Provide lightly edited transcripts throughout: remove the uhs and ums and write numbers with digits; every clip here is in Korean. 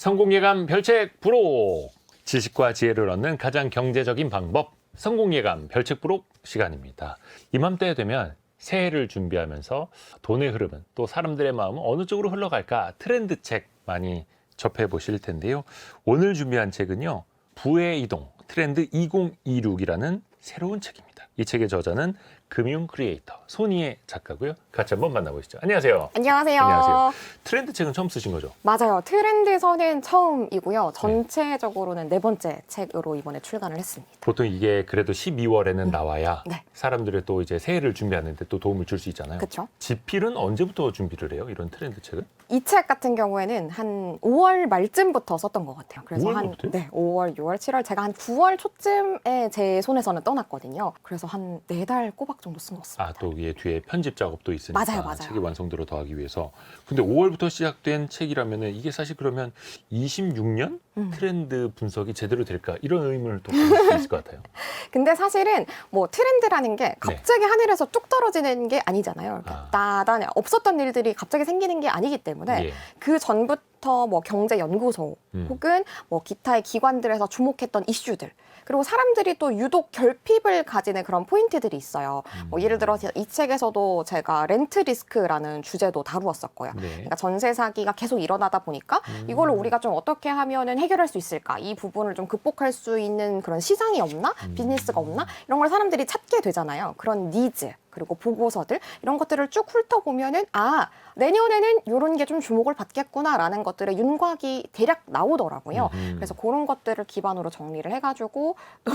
성공예감 별책 부록! 지식과 지혜를 얻는 가장 경제적인 방법, 성공예감 별책 부록 시간입니다. 이맘때 되면 새해를 준비하면서 돈의 흐름은 또 사람들의 마음은 어느 쪽으로 흘러갈까 트렌드 책 많이 접해보실 텐데요. 오늘 준비한 책은요, 부의 이동 트렌드 2026이라는 새로운 책입니다. 이 책의 저자는 금융 크리에이터 손희애 작가고요. 같이 한번 만나보시죠. 안녕하세요. 안녕하세요. 안녕하세요. 트렌드 책은 처음 쓰신 거죠? 맞아요. 트렌드서는 처음이고요. 전체적으로는 네 번째 책으로 이번에 출간을 했습니다. 보통 이게 그래도 12월에는 나와야 네. 사람들이 또 이제 새해를 준비하는데 또 도움을 줄 수 있잖아요. 그렇죠. 지필은 언제부터 준비를 해요? 이런 트렌드 책은? 이 책 같은 경우에는 한 5월 말쯤부터 썼던 것 같아요. 그래서 5월, 6월, 7월 제가 한 9월 초쯤에 제 손에서는 떠났거든요. 그래서 한 4달 꼬박 정도 쓴 것 같습니다. 아, 또 이게 뒤에 편집 작업도 있으니까 맞아요. 책의 완성도를 더하기 위해서. 근데 5월부터 시작된 책이라면은 이게 사실 그러면 26년 트렌드 분석이 제대로 될까? 이런 의문을 또 가질 수 있을 것 같아요. 근데 사실은 뭐 트렌드라는 게 갑자기 하늘에서 뚝 떨어지는 게 아니잖아요. 나단에 없었던 일들이 갑자기 생기는 게 아니기 때문에 예. 그 전부터 뭐 경제연구소 혹은 뭐 기타의 기관들에서 주목했던 이슈들, 그리고 사람들이 또 유독 결핍을 가지는 그런 포인트들이 있어요. 뭐 예를 들어서 이 책에서도 제가 렌트 리스크라는 주제도 다루었었고요. 네. 그러니까 전세 사기가 계속 일어나다 보니까 이걸 우리가 좀 어떻게 하면은 해결할 수 있을까? 이 부분을 좀 극복할 수 있는 그런 시장이 없나? 비즈니스가 없나? 이런 걸 사람들이 찾게 되잖아요. 그런 니즈, 그리고 보고서들 이런 것들을 쭉 훑어보면은 내년에는 이런 게 좀 주목을 받겠구나라는 것들의 윤곽이 대략 나오더라고요. 그래서 그런 것들을 기반으로 정리를 해가지고 또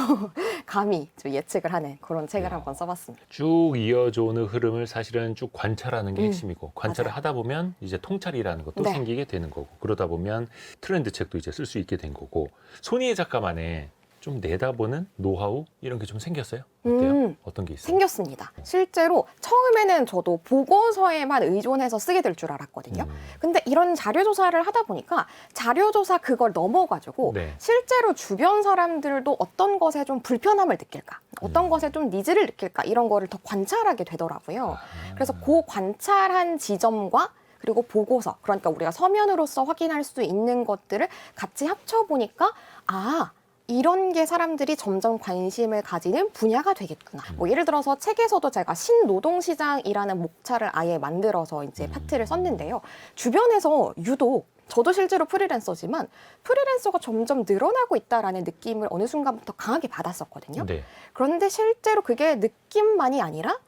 감히 좀 예측을 하는 그런 책을 한번 써봤습니다. 쭉 이어져 오는 흐름을 사실은 쭉 관찰하는 게 핵심이고 관찰을 맞아요. 하다 보면 이제 통찰이라는 것도 네. 생기게 되는 거고 그러다 보면 트렌드 책도 이제 쓸 수 있게 된 거고 손희애 작가만의 좀 내다보는 노하우 이런 게 좀 생겼어요? 어때요? 어떤 게 있어요? 생겼습니다. 실제로 처음에는 저도 보고서에만 의존해서 쓰게 될 줄 알았거든요. 근데 이런 자료조사를 하다 보니까 자료조사 그걸 넘어가지고 네. 실제로 주변 사람들도 어떤 것에 좀 불편함을 느낄까, 어떤 것에 좀 니즈를 느낄까 이런 거를 더 관찰하게 되더라고요. 그래서 그 관찰한 지점과 그리고 보고서, 그러니까 우리가 서면으로서 확인할 수 있는 것들을 같이 합쳐보니까 이런 게 사람들이 점점 관심을 가지는 분야가 되겠구나. 뭐 예를 들어서 책에서도 제가 신노동시장이라는 목차를 아예 만들어서 이제 파트를 썼는데요. 주변에서 유독 저도 실제로 프리랜서지만 프리랜서가 점점 늘어나고 있다라는 느낌을 어느 순간부터 강하게 받았었거든요. 네. 그런데 실제로 그게 느낌만이 아니라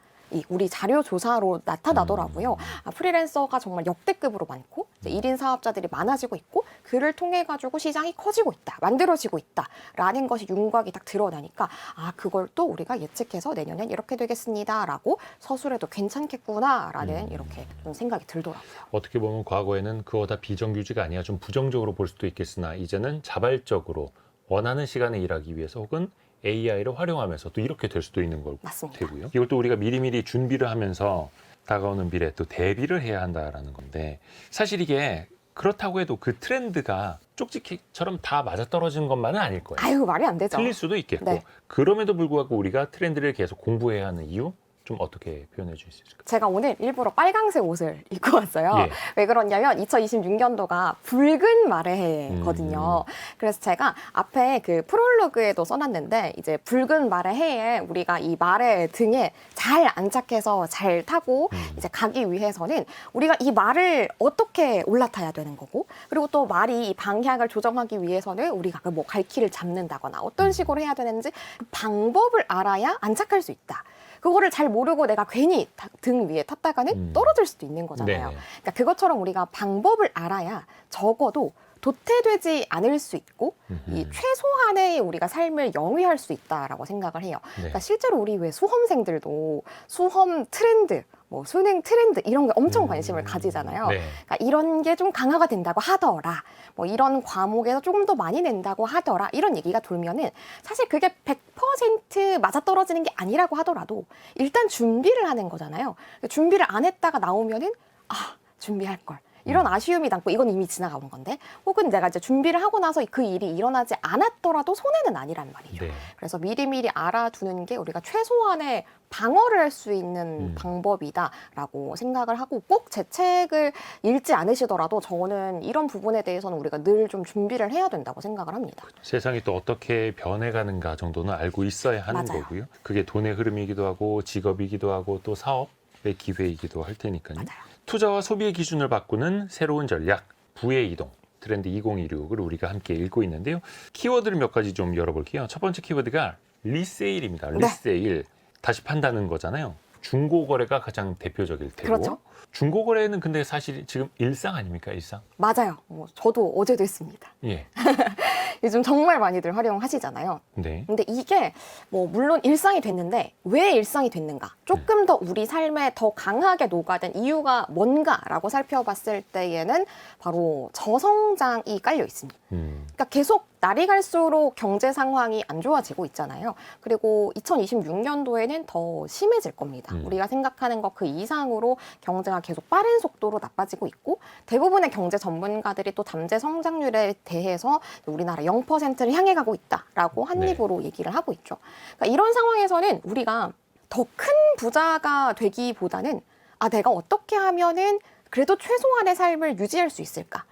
우리 자료 조사로 나타나더라고요. 프리랜서가 정말 역대급으로 많고 이제 1인 사업자들이 많아지고 있고 그를 통해 가지고 시장이 커지고 있다, 만들어지고 있다라는 것이 윤곽이 딱 드러나니까 그걸 또 우리가 예측해서 내년엔 이렇게 되겠습니다라고 서술해도 괜찮겠구나라는 이렇게 좀 생각이 들더라고요. 어떻게 보면 과거에는 그거 다 비정규직이 아니야 좀 부정적으로 볼 수도 있겠으나 이제는 자발적으로 원하는 시간에 일하기 위해서 혹은 AI를 활용하면서 또 이렇게 될 수도 있는 거고요. 이걸 또 우리가 미리미리 준비를 하면서 다가오는 미래에 또 대비를 해야 한다라는 건데 사실 이게 그렇다고 해도 그 트렌드가 쪽지기처럼 다 맞아떨어지는 것만은 아닐 거예요. 말이 안 되죠. 틀릴 수도 있겠고 네. 그럼에도 불구하고 우리가 트렌드를 계속 공부해야 하는 이유? 좀 어떻게 표현해 주실 수 있을까요? 제가 오늘 일부러 빨강색 옷을 입고 왔어요. 예. 왜 그러냐면 2026년도가 붉은 말의 해거든요. 그래서 제가 앞에 그 프롤로그에도 써놨는데 이제 붉은 말의 해에 우리가 이 말의 등에 잘 안착해서 잘 타고 이제 가기 위해서는 우리가 이 말을 어떻게 올라타야 되는 거고, 그리고 또 말이 이 방향을 조정하기 위해서는 우리가 그 뭐 갈퀴를 잡는다거나 어떤 식으로 해야 되는지 그 방법을 알아야 안착할 수 있다. 그거를 잘 모르고 내가 괜히 등 위에 탔다가는 떨어질 수도 있는 거잖아요. 네네. 그러니까 그것처럼 우리가 방법을 알아야 적어도 도태되지 않을 수 있고 이 최소한의 우리가 삶을 영위할 수 있다라고 생각을 해요. 그러니까 실제로 우리 왜 수험생들도 수험 트렌드, 뭐 수능 트렌드 이런 게 엄청 관심을 가지잖아요. 네. 그러니까 이런 게 좀 강화가 된다고 하더라. 뭐 이런 과목에서 조금 더 많이 낸다고 하더라. 이런 얘기가 돌면은 사실 그게 100% 맞아떨어지는 게 아니라고 하더라도 일단 준비를 하는 거잖아요. 준비를 안 했다가 나오면은 준비할 걸. 이런 아쉬움이 남고 이건 이미 지나가본 건데 혹은 내가 이제 준비를 하고 나서 그 일이 일어나지 않았더라도 손해는 아니란 말이죠. 네. 그래서 미리미리 알아두는 게 우리가 최소한의 방어를 할 수 있는 방법이다라고 생각을 하고 꼭 제 책을 읽지 않으시더라도 저는 이런 부분에 대해서는 우리가 늘 좀 준비를 해야 된다고 생각을 합니다. 세상이 또 어떻게 변해가는가 정도는 알고 있어야 하는 맞아요. 거고요. 그게 돈의 흐름이기도 하고 직업이기도 하고 또 사업의 기회이기도 할 테니까요. 맞아요. 투자와 소비의 기준을 바꾸는 새로운 전략, 부의 이동, 트렌드 2026을 우리가 함께 읽고 있는데요. 키워드를 몇 가지 좀 열어볼게요. 첫 번째 키워드가 리세일입니다. 리세일. 다시 판다는 거잖아요. 중고거래가 가장 대표적일 테고. 그렇죠. 중고거래는 근데 사실 지금 일상 아닙니까? 일상? 맞아요. 저도 어제도 했습니다. 예. 요즘 정말 많이들 활용하시잖아요. 네. 근데 이게 물론 일상이 됐는데 왜 일상이 됐는가? 조금 더 우리 삶에 더 강하게 녹아든 이유가 뭔가라고 살펴봤을 때에는 바로 저성장이 깔려 있습니다. 그러니까 계속 날이 갈수록 경제 상황이 안 좋아지고 있잖아요. 그리고 2026년도에는 더 심해질 겁니다. 우리가 생각하는 것 그 이상으로 경제가 계속 빠른 속도로 나빠지고 있고 대부분의 경제 전문가들이 또 잠재 성장률에 대해서 우리나라 0%를 향해 가고 있다라고 한 네. 입으로 얘기를 하고 있죠. 그러니까 이런 상황에서는 우리가 더 큰 부자가 되기보다는 내가 어떻게 하면은 그래도 최소한의 삶을 유지할 수 있을까?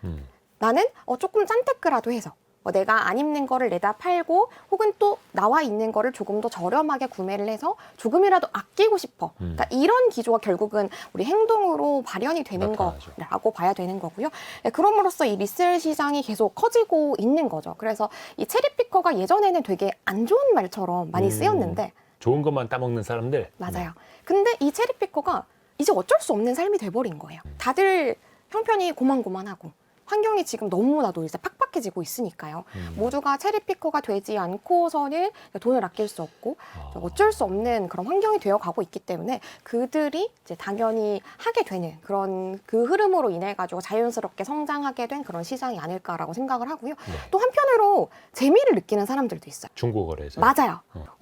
나는 조금 짠테크라도 해서 내가 안 입는 거를 내다 팔고 혹은 또 나와 있는 거를 조금 더 저렴하게 구매를 해서 조금이라도 아끼고 싶어. 그러니까 이런 기조가 결국은 우리 행동으로 발현이 되는 나타나죠. 거라고 봐야 되는 거고요. 그럼으로써 이 리셀 시장이 계속 커지고 있는 거죠. 그래서 이 체리피커가 예전에는 되게 안 좋은 말처럼 많이 쓰였는데 좋은 것만 따먹는 사람들. 맞아요. 근데 이 체리피커가 이제 어쩔 수 없는 삶이 돼버린 거예요. 다들 형편이 고만고만하고 환경이 지금 너무나도 이제 팍팍해지고 있으니까요. 모두가 체리피커가 되지 않고서는 돈을 아낄 수 없고 어쩔 수 없는 그런 환경이 되어가고 있기 때문에 그들이 이제 당연히 하게 되는 그런 그 흐름으로 인해 가지고 자연스럽게 성장하게 된 그런 시장이 아닐까라고 생각을 하고요. 네. 또 한편으로 재미를 느끼는 사람들도 있어요. 중고거래에서. 맞아요.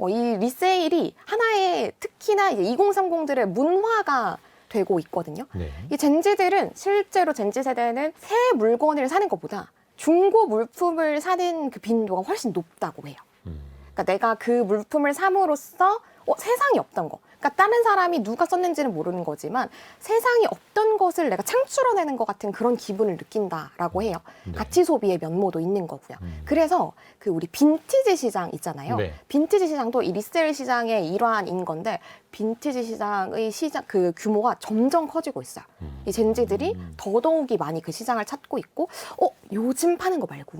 이 리세일이 하나의 특히나 이제 2030들의 문화가 되고 있거든요. 네. 이 젠지들은 실제로 젠지 세대는 새 물건을 사는 것보다 중고 물품을 사는 그 빈도가 훨씬 높다고 해요. 그러니까 내가 그 물품을 삼으로써 세상에 없던 거. 그러니까 다른 사람이 누가 썼는지는 모르는 거지만 세상에 없던 것을 내가 창출해내는 것 같은 그런 기분을 느낀다라고 해요. 네. 가치 소비의 면모도 있는 거고요. 그래서 그 우리 빈티지 시장 있잖아요. 네. 빈티지 시장도 이 리셀 시장의 일환인 건데 빈티지 시장의 시장 그 규모가 점점 커지고 있어요. 이 젠지들이 더더욱이 많이 그 시장을 찾고 있고 요즘 파는 거 말고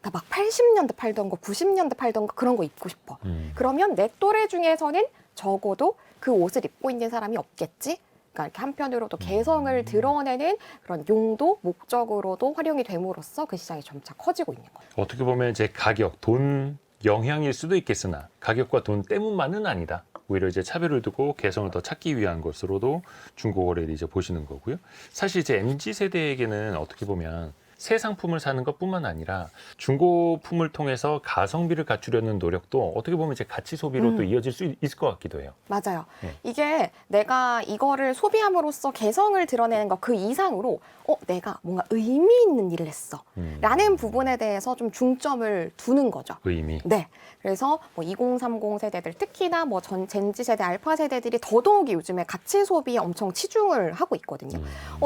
나 막 80년대 팔던 거, 90년대 팔던 거 그런 거 입고 싶어. 그러면 내 또래 중에서는 적어도 그 옷을 입고 있는 사람이 없겠지? 그러니까 이렇게 한편으로도 개성을 드러내는 그런 용도, 목적으로도 활용이 됨으로써 그 시장이 점차 커지고 있는 거예요. 어떻게 보면 이제 가격, 돈 영향일 수도 있겠으나 가격과 돈 때문만은 아니다. 오히려 이제 차별을 두고 개성을 더 찾기 위한 것으로도 중고거래를 이제 보시는 거고요. 사실 이제 MZ 세대에게는 어떻게 보면 새 상품을 사는 것뿐만 아니라 중고품을 통해서 가성비를 갖추려는 노력도 어떻게 보면 이제 가치 소비로 또 이어질 수 있을 것 같기도 해요. 맞아요. 네. 이게 내가 이거를 소비함으로써 개성을 드러내는 것 그 이상으로 내가 뭔가 의미 있는 일을 했어 라는 부분에 대해서 좀 중점을 두는 거죠. 의미. 네. 그래서 2030 세대들 특히나 젠지 세대, 알파 세대들이 더더욱이 요즘에 가치 소비에 엄청 치중을 하고 있거든요.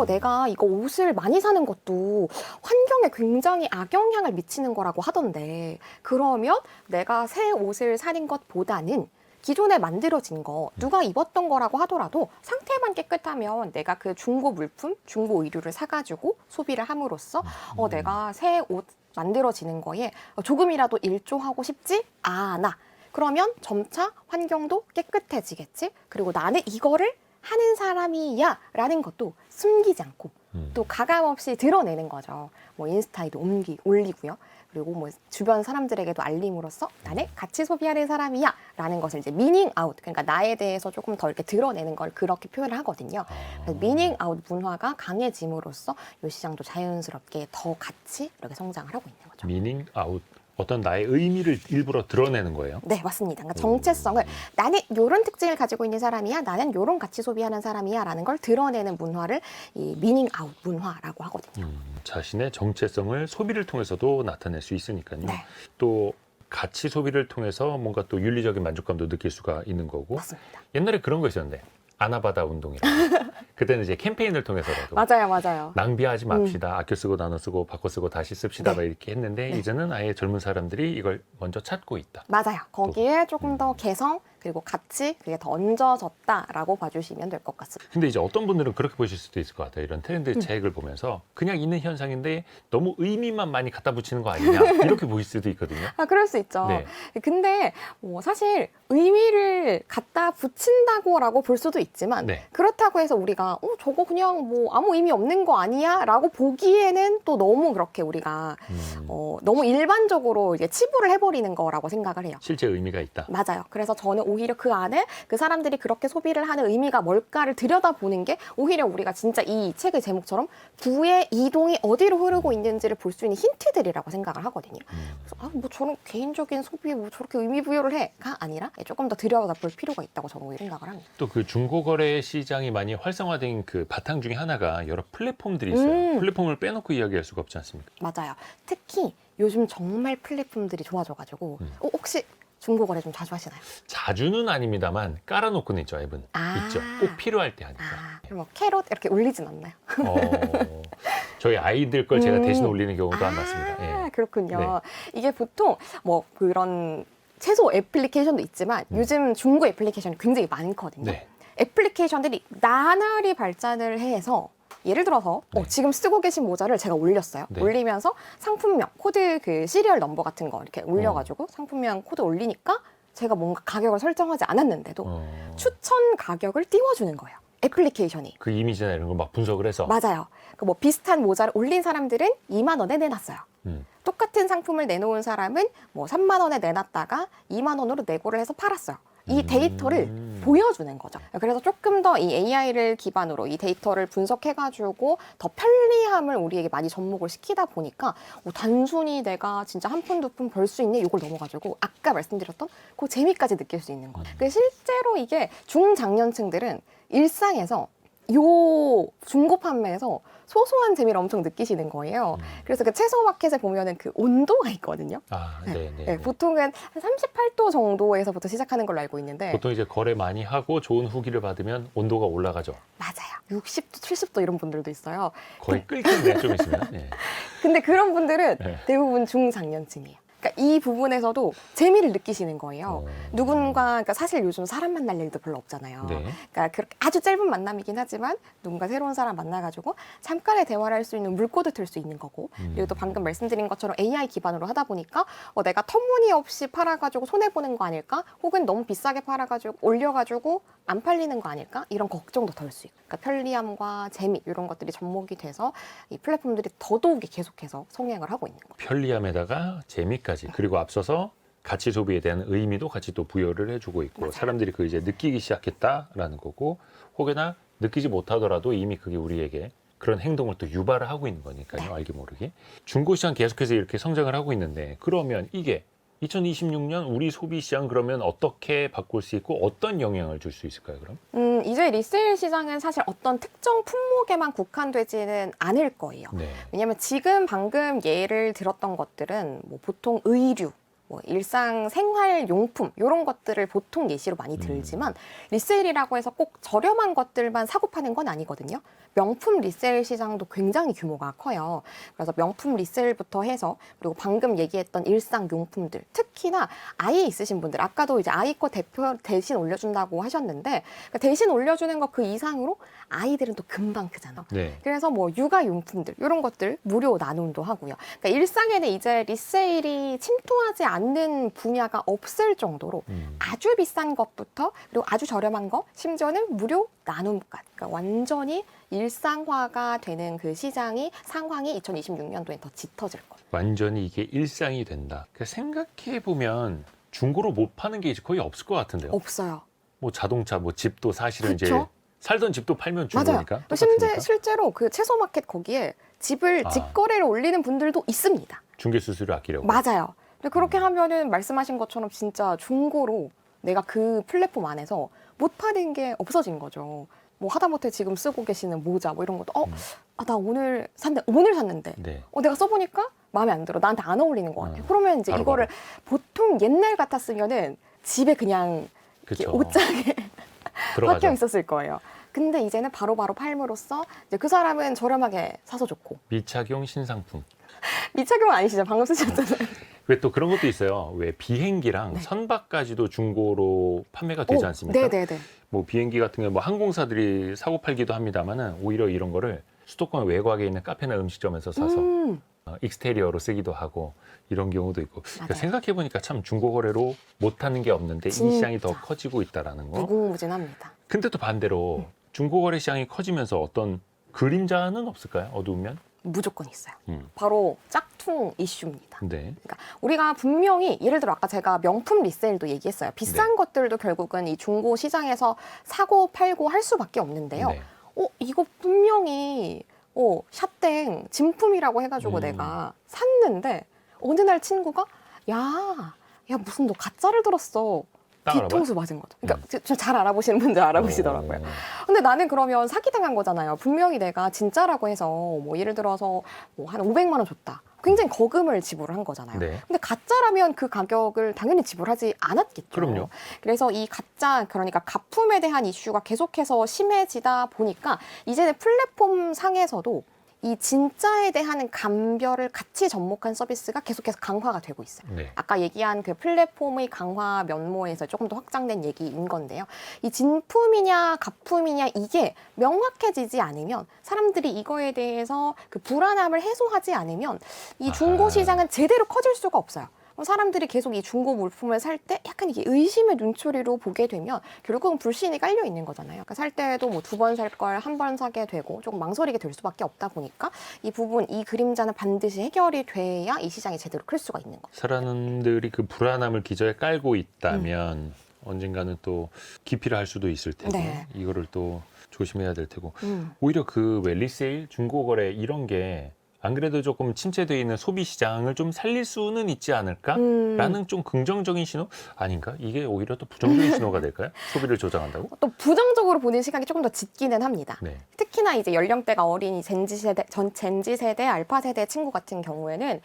내가 이거 옷을 많이 사는 것도 환경에 굉장히 악영향을 미치는 거라고 하던데 그러면 내가 새 옷을 사는 것보다는 기존에 만들어진 거 누가 입었던 거라고 하더라도 상태만 깨끗하면 내가 그 중고 물품, 중고 의류를 사가지고 소비를 함으로써 내가 새 옷 만들어지는 거에 조금이라도 일조하고 싶지 않아. 그러면 점차 환경도 깨끗해지겠지. 그리고 나는 이거를 하는 사람이야 라는 것도 숨기지 않고 또 가감없이 드러내는 거죠. 인스타에도 올리고요. 그리고 주변 사람들에게도 알림으로써 나는 같이 소비하는 사람이야 라는 것을 이제 미닝 아웃, 그러니까 나에 대해서 조금 더 이렇게 드러내는 걸 그렇게 표현을 하거든요. 그래서 미닝 아웃 문화가 강해짐으로써 이 시장도 자연스럽게 더 같이 이렇게 성장을 하고 있는 거죠. 미닝 아웃. 어떤 나의 의미를 일부러 드러내는 거예요. 네, 맞습니다. 그러니까 정체성을 나는 이런 특징을 가지고 있는 사람이야, 나는 이런 가치 소비하는 사람이야라는 걸 드러내는 문화를 이 미닝 아웃 문화라고 하거든요. 자신의 정체성을 소비를 통해서도 나타낼 수 있으니까요. 네. 또 가치 소비를 통해서 뭔가 또 윤리적인 만족감도 느낄 수가 있는 거고. 맞습니다. 옛날에 그런 거 있었는데 아나바다 운동이라고. 그때는 이제 캠페인을 통해서라도 맞아요. 낭비하지 맙시다. 아껴 쓰고 나눠 쓰고 바꿔 쓰고 다시 씁시다. 네. 막 이렇게 했는데 네. 이제는 아예 젊은 사람들이 이걸 먼저 찾고 있다. 맞아요. 거기에 조금 더 개성 그리고 가치 그게 더 얹어졌다라고 봐주시면 될 것 같습니다. 근데 이제 어떤 분들은 그렇게 보실 수도 있을 것 같아요. 이런 트렌드 책을 보면서 그냥 있는 현상인데 너무 의미만 많이 갖다 붙이는 거 아니냐 이렇게 보일 수도 있거든요. 아, 그럴 수 있죠. 네. 근데 뭐 사실 의미를 갖다 붙인다고라고 볼 수도 있지만 네. 그렇다고 해서 우리가 저거 그냥 뭐 아무 의미 없는 거 아니야? 라고 보기에는 또 너무 그렇게 우리가 너무 일반적으로 이제 치부를 해버리는 거라고 생각을 해요. 실제 의미가 있다. 맞아요. 그래서 저는 오히려 그 안에 그 사람들이 그렇게 소비를 하는 의미가 뭘까를 들여다보는 게 오히려 우리가 진짜 이 책의 제목처럼 부의 이동이 어디로 흐르고 있는지를 볼 수 있는 힌트들이라고 생각을 하거든요. 그래서 뭐 저런 개인적인 소비에 뭐 저렇게 의미 부여를 해가 아니라 조금 더 들여다볼 필요가 있다고 저는 생각을 합니다. 또 그 중고거래 시장이 많이 활성화된 그 바탕 중에 하나가 여러 플랫폼들이 있어요. 플랫폼을 빼놓고 이야기할 수가 없지 않습니까? 맞아요. 특히 요즘 정말 플랫폼들이 좋아져가지고 혹시 중고거래 좀 자주 하시나요? 자주는 아닙니다만 깔아놓고는 있죠. 앱은 있죠. 꼭 필요할 때 하니까. 그럼 뭐 캐롯 이렇게 올리진 않나요? 저희 아이들 걸 제가 대신 올리는 경우도 안 많습니다. 예. 그렇군요. 네. 이게 보통 뭐 그런 채소 애플리케이션도 있지만 요즘 중고 애플리케이션이 굉장히 많거든요. 네. 애플리케이션들이 나날이 발전을 해서 예를 들어서 네. 지금 쓰고 계신 모자를 제가 올렸어요. 네. 올리면서 상품명, 코드 그 시리얼 넘버 같은 거 이렇게 올려가지고 상품명 코드 올리니까 제가 뭔가 가격을 설정하지 않았는데도 추천 가격을 띄워주는 거예요. 애플리케이션이. 그 이미지나 이런 걸 막 분석을 해서. 맞아요. 그 뭐 비슷한 모자를 올린 사람들은 2만 원에 내놨어요. 똑같은 상품을 내놓은 사람은 뭐 3만 원에 내놨다가 2만 원으로 내고를 해서 팔았어요. 이 데이터를 보여주는 거죠. 그래서 조금 더 이 AI를 기반으로 이 데이터를 분석해가지고 더 편리함을 우리에게 많이 접목을 시키다 보니까 단순히 내가 진짜 한 푼, 두 푼 벌 수 있네 이걸 넘어가지고 아까 말씀드렸던 그 재미까지 느낄 수 있는 거예요. 실제로 이게 중장년층들은 일상에서 요 중고 판매에서 소소한 재미를 엄청 느끼시는 거예요. 그래서 그 채소 마켓에 보면은 그 온도가 있거든요. 네, 보통은 한 38도 정도에서부터 시작하는 걸로 알고 있는데 보통 이제 거래 많이 하고 좋은 후기를 받으면 온도가 올라가죠. 맞아요. 60도, 70도 이런 분들도 있어요. 거의 끓겠네 좀 있으면. 네. 근데 그런 분들은 네. 대부분 중장년층이에요. 그러니까 이 부분에서도 재미를 느끼시는 거예요. 누군가, 그러니까 사실 요즘 사람 만날 일도 별로 없잖아요. 네. 그러니까 그렇게 아주 짧은 만남이긴 하지만 누군가 새로운 사람 만나가지고 잠깐의 대화를 할 수 있는 물꼬도 틀 수 있는 거고 그리고 또 방금 말씀드린 것처럼 AI 기반으로 하다 보니까 내가 터무니없이 팔아가지고 손해보는 거 아닐까? 혹은 너무 비싸게 팔아가지고 올려가지고 안 팔리는 거 아닐까? 이런 걱정도 덜 수 있고 그러니까 편리함과 재미 이런 것들이 접목이 돼서 이 플랫폼들이 더더욱이 계속해서 성행을 하고 있는 거예요. 편리함에다가 재미까지 그리고 앞서서 가치 소비에 대한 의미도 같이 또 부여를 해주고 있고 맞아요. 사람들이 그 이제 느끼기 시작했다라는 거고 혹여나 느끼지 못하더라도 이미 그게 우리에게 그런 행동을 또 유발을 하고 있는 거니까요. 네. 알게 모르게 중고시장 계속해서 이렇게 성장을 하고 있는데 그러면 이게 2026년 우리 소비 시장 그러면 어떻게 바꿀 수 있고 어떤 영향을 줄 수 있을까요? 그럼? 이제 리세일 시장은 사실 어떤 특정 품목에만 국한되지는 않을 거예요. 네. 왜냐하면 지금 방금 예를 들었던 것들은 뭐 보통 의류, 뭐 일상 생활 용품 이런 것들을 보통 예시로 많이 들지만 리세일이라고 해서 꼭 저렴한 것들만 사고 파는 건 아니거든요. 명품 리세일 시장도 굉장히 규모가 커요. 그래서 명품 리세일부터 해서 그리고 방금 얘기했던 일상 용품들 특히나 아이 있으신 분들 아까도 이제 아이 거 대신 올려준다고 하셨는데 그러니까 대신 올려주는 거 그 이상으로 아이들은 또 금방 크잖아. 네. 그래서 뭐 육아 용품들 이런 것들 무료 나눔도 하고요. 그러니까 일상에는 이제 리세일이 침투하지 않는 분야가 없을 정도로 아주 비싼 것부터 그리고 아주 저렴한 거 심지어는 무료 나눔까지 그러니까 완전히 일상화가 되는 그 시장이 상황이 2026년도에 더 짙어질 거예요. 완전히 이게 일상이 된다. 생각해 보면 중고로 못 파는 게 이제 거의 없을 것 같은데요. 없어요. 뭐 자동차, 뭐 집도 사실은 그쵸? 이제 살던 집도 팔면 맞아요. 중고니까. 또 똑같으니까. 실제로 그 채소 마켓 거기에 집을 직거래를 올리는 분들도 있습니다. 중개 수수료 아끼려고. 맞아요. 근데 그렇게 하면은 말씀하신 것처럼 진짜 중고로 내가 그 플랫폼 안에서 못 파는 게 없어진 거죠. 뭐 하다못해 지금 쓰고 계시는 모자 뭐 이런 것도 나 오늘 샀는데 네. 내가 써보니까 마음에 안 들어. 나한테 안 어울리는 것 같아. 그러면 이제 바로, 이거를 보통 옛날 같았으면은 집에 그냥 이렇게 그쵸. 옷장에 들어가죠. 박혀 있었을 거예요. 근데 이제는 바로바로 팔므로써 이제 그 사람은 저렴하게 사서 좋고 미착용 신상품. 미착용은 아니시죠? 방금 쓰셨잖아요. 왜 또 그런 것도 있어요. 왜 비행기랑 네. 선박까지도 중고로 판매가 되지 않습니까? 네네네. 뭐 비행기 같은 경우 뭐 항공사들이 사고 팔기도 합니다만은 오히려 이런 거를 수도권 외곽에 있는 카페나 음식점에서 사서 익스테리어로 쓰기도 하고 이런 경우도 있고. 그러니까 맞아요. 생각해 보니까 참 중고 거래로 못 하는 게 없는데 이 진짜. 시장이 더 커지고 있다라는 거. 무궁무진합니다. 근데 또 반대로 중고 거래 시장이 커지면서 어떤 그림자는 없을까요? 어두우면? 무조건 있어요. 음. 바로 짝퉁 이슈입니다. 네. 그러니까 우리가 분명히 예를 들어 아까 제가 명품 리세일도 얘기했어요. 비싼 네. 것들도 결국은 이 중고 시장에서 사고 팔고 할 수밖에 없는데요. 네. 이거 분명히 샷땡 진품이라고 해가지고 내가 샀는데 어느 날 친구가 야 무슨 너 가짜를 들었어. 딱 알아봐요? 뒤통수 맞은 거죠. 그러니까 잘 알아보시는 분들 알아보시더라고요. 근데 나는 그러면 사기당한 거잖아요. 분명히 내가 진짜라고 해서 뭐 예를 들어서 뭐 한 500만 원 줬다. 굉장히 거금을 지불을 한 거잖아요. 네. 근데 가짜라면 그 가격을 당연히 지불하지 않았겠죠. 그럼요. 그래서 이 가짜 그러니까 가품에 대한 이슈가 계속해서 심해지다 보니까 이제는 플랫폼 상에서도 이 진짜에 대한 감별을 같이 접목한 서비스가 계속해서 강화가 되고 있어요. 네. 아까 얘기한 그 플랫폼의 강화 면모에서 조금 더 확장된 얘기인 건데요. 이 진품이냐 가품이냐 이게 명확해지지 않으면 사람들이 이거에 대해서 그 불안함을 해소하지 않으면 이 중고 시장은 제대로 커질 수가 없어요. 사람들이 계속 이 중고 물품을 살 때 약간 이게 의심의 눈초리로 보게 되면 결국은 불신이 깔려 있는 거잖아요. 그러니까 살 때도 뭐 2번 살 걸 한 번 사게 되고 조금 망설이게 될 수밖에 없다 보니까 이 부분, 이 그림자는 반드시 해결이 돼야 이 시장이 제대로 클 수가 있는 거죠. 사람들이 그 불안함을 기저에 깔고 있다면 언젠가는 또 기피를 할 수도 있을 테고 네. 이거를 또 조심해야 될 테고 오히려 그 왜 리세일, 중고거래 이런 게 안 그래도 조금 침체되어 있는 소비 시장을 좀 살릴 수는 있지 않을까라는 좀 긍정적인 신호 아닌가? 이게 오히려 또 부정적인 신호가 될까요? 소비를 조장한다고? 또 부정적으로 보는 시각이 조금 더 짙기는 합니다. 네. 특히나 이제 연령대가 어린 이 젠지 세대, 알파 세대 친구 같은 경우에는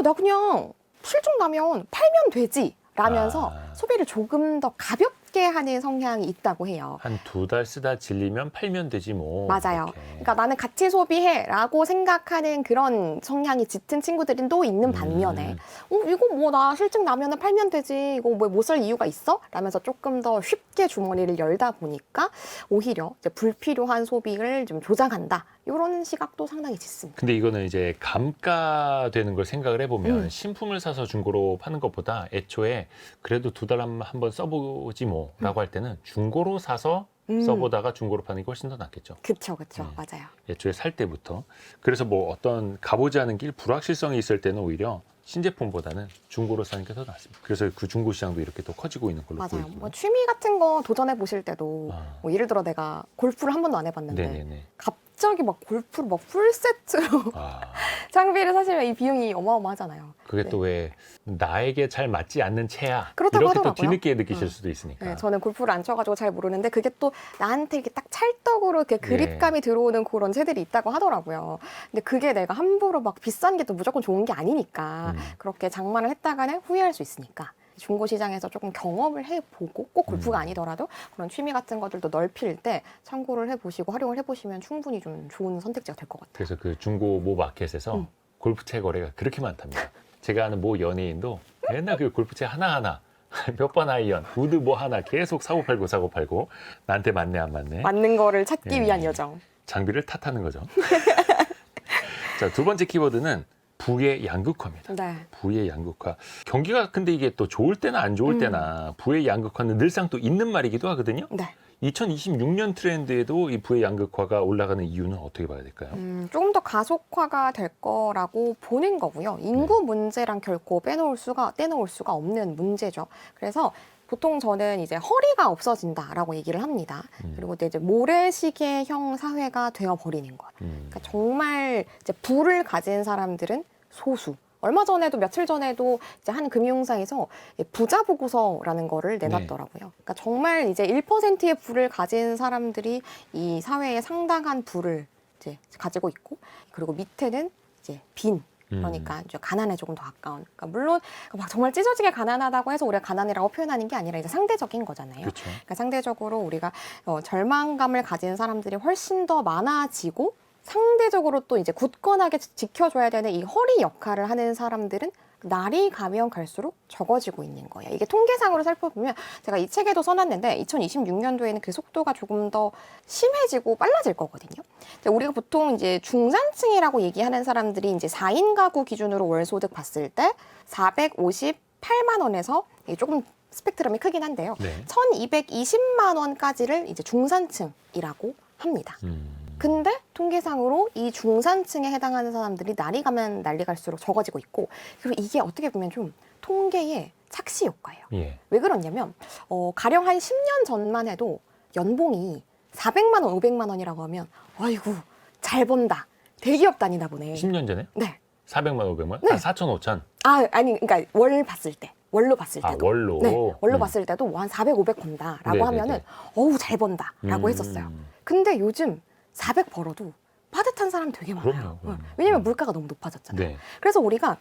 나 그냥 실종 나면 팔면 되지 라면서 소비를 조금 더 가볍게 하는 성향이 있다고 해요. 한 2달 쓰다 질리면 팔면 되지 뭐. 맞아요. 이렇게. 그러니까 나는 같이 소비해라고 생각하는 그런 성향이 짙은 친구들은 또 있는 반면에 이거 뭐 나 실증 나면은 팔면 되지 이거 뭐 못 살 이유가 있어? 라면서 조금 더 쉽게 주머니를 열다 보니까 오히려 이제 불필요한 소비를 좀 조장한다. 이런 시각도 상당히 짙습니다. 근데 이거는 이제 감가되는 걸 생각을 해보면 신품을 사서 중고로 파는 것보다 애초에 그래도 2달 한번 써보지 뭐 라고 할 때는 중고로 사서 써보다가 중고로 파는 게 훨씬 더 낫겠죠. 그쵸. 네. 맞아요. 애초에 살 때부터. 그래서 뭐 어떤 가보지 않은 길 불확실성이 있을 때는 오히려 신제품보다는 중고로 사는 게 더 낫습니다. 그래서 그 중고 시장도 이렇게 또 커지고 있는 걸로 맞아요. 보이고요. 뭐 취미 같은 거 도전해 보실 때도 뭐 예를 들어 내가 골프를 한 번도 안 해봤는데 네네네. 갑자기 막 골프를 막 풀세트로 장비를 사시면 이 비용이 어마어마하잖아요. 그게 네. 또 왜 나에게 잘 맞지 않는 채야 그렇다고 이렇게 또 하더라고요. 뒤늦게 느끼실 수도 있으니까. 네, 저는 골프를 안 쳐가지고 잘 모르는데 그게 또 나한테 이렇게 딱 찰떡으로 이렇게 그립감이 들어오는 그런 채들이 있다고 하더라고요. 근데 그게 내가 함부로 막 비싼 게 또 무조건 좋은 게 아니니까 그렇게 장만을 했다가는 후회할 수 있으니까 중고 시장에서 조금 경험을 해보고 꼭 골프가 아니더라도 그런 취미 같은 것들도 넓힐 때 참고를 해보시고 활용을 해보시면 충분히 좀 좋은 선택지가 될 것 같아요. 그래서 그 중고 모 마켓에서 골프채 거래가 그렇게 많답니다. 제가 아는 모 연예인도 맨날 그 골프채 하나하나 몇 번 아이언, 우드 뭐 하나 계속 사고 팔고 나한테 맞네 안 맞네 맞는 거를 찾기 예. 위한 여정. 장비를 탓하는 거죠. 자, 두 번째 키워드는 부의 양극화입니다. 네. 부의 양극화. 경기가 근데 이게 또 좋을 때나 안 좋을 때나 부의 양극화는 늘상 또 있는 말이기도 하거든요. 네. 2026년 트렌드에도 이 부의 양극화가 올라가는 이유는 어떻게 봐야 될까요? 조금 더 가속화가 될 거라고 보는 거고요. 인구 문제랑 결코 떼놓을 수가 없는 문제죠. 그래서 보통 저는 이제 허리가 없어진다라고 얘기를 합니다. 그리고 이제 모래시계형 사회가 되어버리는 것. 그러니까 정말 이제 부를 가진 사람들은 소수. 얼마 전에도 며칠 전에도 이제 한 금융사에서 부자 보고서라는 거를 내놨더라고요. 그러니까 정말 이제 1%의 부를 가진 사람들이 이 사회에 상당한 부를 이제 가지고 있고, 그리고 밑에는 이제 빈. 그러니까 이제 가난에 조금 더 가까운. 그러니까 물론 막 정말 찢어지게 가난하다고 해서 우리가 가난이라고 표현하는 게 아니라 이제 상대적인 거잖아요. 그렇죠. 그러니까 상대적으로 우리가 절망감을 가진 사람들이 훨씬 더 많아지고, 상대적으로 또 이제 굳건하게 지켜줘야 되는 이 허리 역할을 하는 사람들은 날이 가면 갈수록 적어지고 있는 거예요. 이게 통계상으로 살펴보면 제가 이 책에도 써놨는데 2026년도에는 그 속도가 조금 더 심해지고 빨라질 거거든요. 우리가 보통 이제 중산층이라고 얘기하는 사람들이 이제 4인 가구 기준으로 월 소득 봤을 때 458만 원에서 조금 스펙트럼이 크긴 한데요. 네. 1220만 원까지를 이제 중산층이라고 합니다. 근데 통계상으로 이 중산층에 해당하는 사람들이 날이 가면 날이 갈수록 적어지고 있고, 그리고 이게 어떻게 보면 좀 통계의 착시 효과예요. 예. 왜 그러냐면 가령 한 10년 전만 해도 연봉이 400만 원, 500만 원이라고 하면 아이고 잘 번다, 대기업 다니나 보네. 10년 전에? 네. 400만, 500만? 네. 4천, 5천? 아니 그러니까 월로 봤을 때도. 월로? 네, 월로 봤을 때도 한 400, 500 번다라고 네네네. 하면은 어우 잘 번다라고 했었어요. 근데 요즘 400 벌어도 빠듯한 사람 되게 많아요. 그럼요. 왜냐면 물가가 너무 높아졌잖아요. 네. 그래서 우리가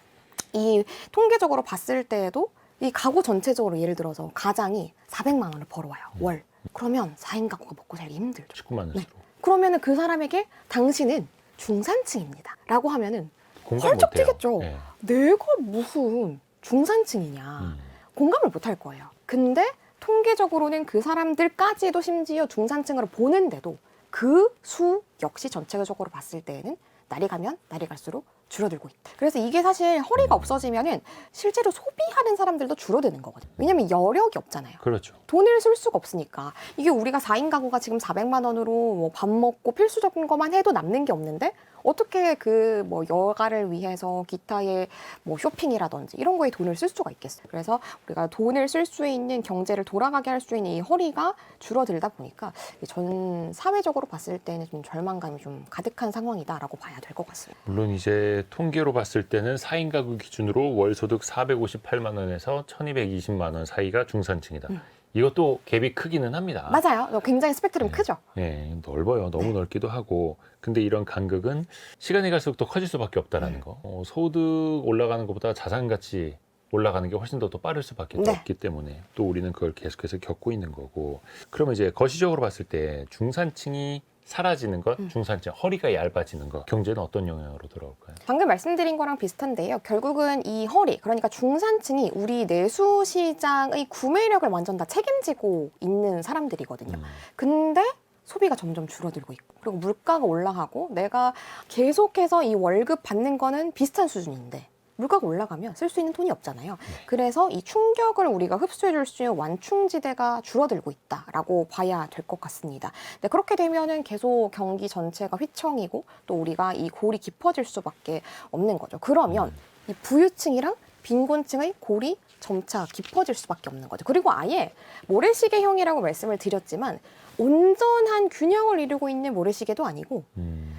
이 통계적으로 봤을 때에도 이 가구 전체적으로 예를 들어서 가장이 400만 원을 벌어와요. 월. 그러면 4인 가구가 먹고 살기 힘들죠. 19만 원으로. 네. 그러면은 그 사람에게 당신은 중산층입니다 라고 하면은 공감 펄쩍 못해요. 튀겠죠. 네. 내가 무슨 중산층이냐. 공감을 못할 거예요. 근데 통계적으로는 그 사람들까지도 심지어 중산층으로 보는데도 그 수 역시 전체적으로 봤을 때에는 날이 가면 날이 갈수록 줄어들고 있다. 그래서 이게 사실 허리가 없어지면은 실제로 소비하는 사람들도 줄어드는 거거든요. 왜냐면 여력이 없잖아요. 그렇죠. 돈을 쓸 수가 없으니까. 이게 우리가 4인 가구가 지금 400만 원으로 뭐 밥 먹고 필수적인 것만 해도 남는 게 없는데, 어떻게 그 뭐 여가를 위해서 기타의 뭐 쇼핑이라든지 이런 거에 돈을 쓸 수가 있겠어요. 그래서 우리가 돈을 쓸 수 있는, 경제를 돌아가게 할 수 있는 이 허리가 줄어들다 보니까 전 사회적으로 봤을 때는 좀 절망감이 좀 가득한 상황이다라고 봐야 될 것 같습니다. 물론 이제 통계로 봤을 때는 4인 가구 기준으로 월 소득 458만 원에서 1220만 원 사이가 중산층이다. 이것도 갭이 크기는 합니다. 맞아요. 굉장히 스펙트럼 네. 크죠. 예, 넓어요. 너무 넓기도 하고. 근데 이런 간극은 시간이 갈수록 더 커질 수밖에 없다라는 거. 소득 올라가는 것보다 자산 가치 올라가는 게 훨씬 더 빠를 수밖에 네. 없기 때문에 또 우리는 그걸 계속해서 겪고 있는 거고. 그러면 이제 거시적으로 봤을 때 중산층이 사라지는 것, 중산층, 허리가 얇아지는 것, 경제는 어떤 영향으로 돌아올까요? 방금 말씀드린 거랑 비슷한데요. 결국은 이 허리, 그러니까 중산층이 우리 내수 시장의 구매력을 완전 다 책임지고 있는 사람들이거든요. 근데 소비가 점점 줄어들고 있고, 그리고 물가가 올라가고, 내가 계속해서 이 월급 받는 거는 비슷한 수준인데 물가가 올라가면 쓸 수 있는 돈이 없잖아요. 그래서 이 충격을 우리가 흡수해줄 수 있는 완충지대가 줄어들고 있다라고 봐야 될 것 같습니다. 근데 그렇게 되면은 계속 경기 전체가 휘청이고, 또 우리가 이 골이 깊어질 수밖에 없는 거죠. 그러면 이 부유층이랑 빈곤층의 골이 점차 깊어질 수밖에 없는 거죠. 그리고 아예 모래시계형이라고 말씀을 드렸지만 온전한 균형을 이루고 있는 모래시계도 아니고,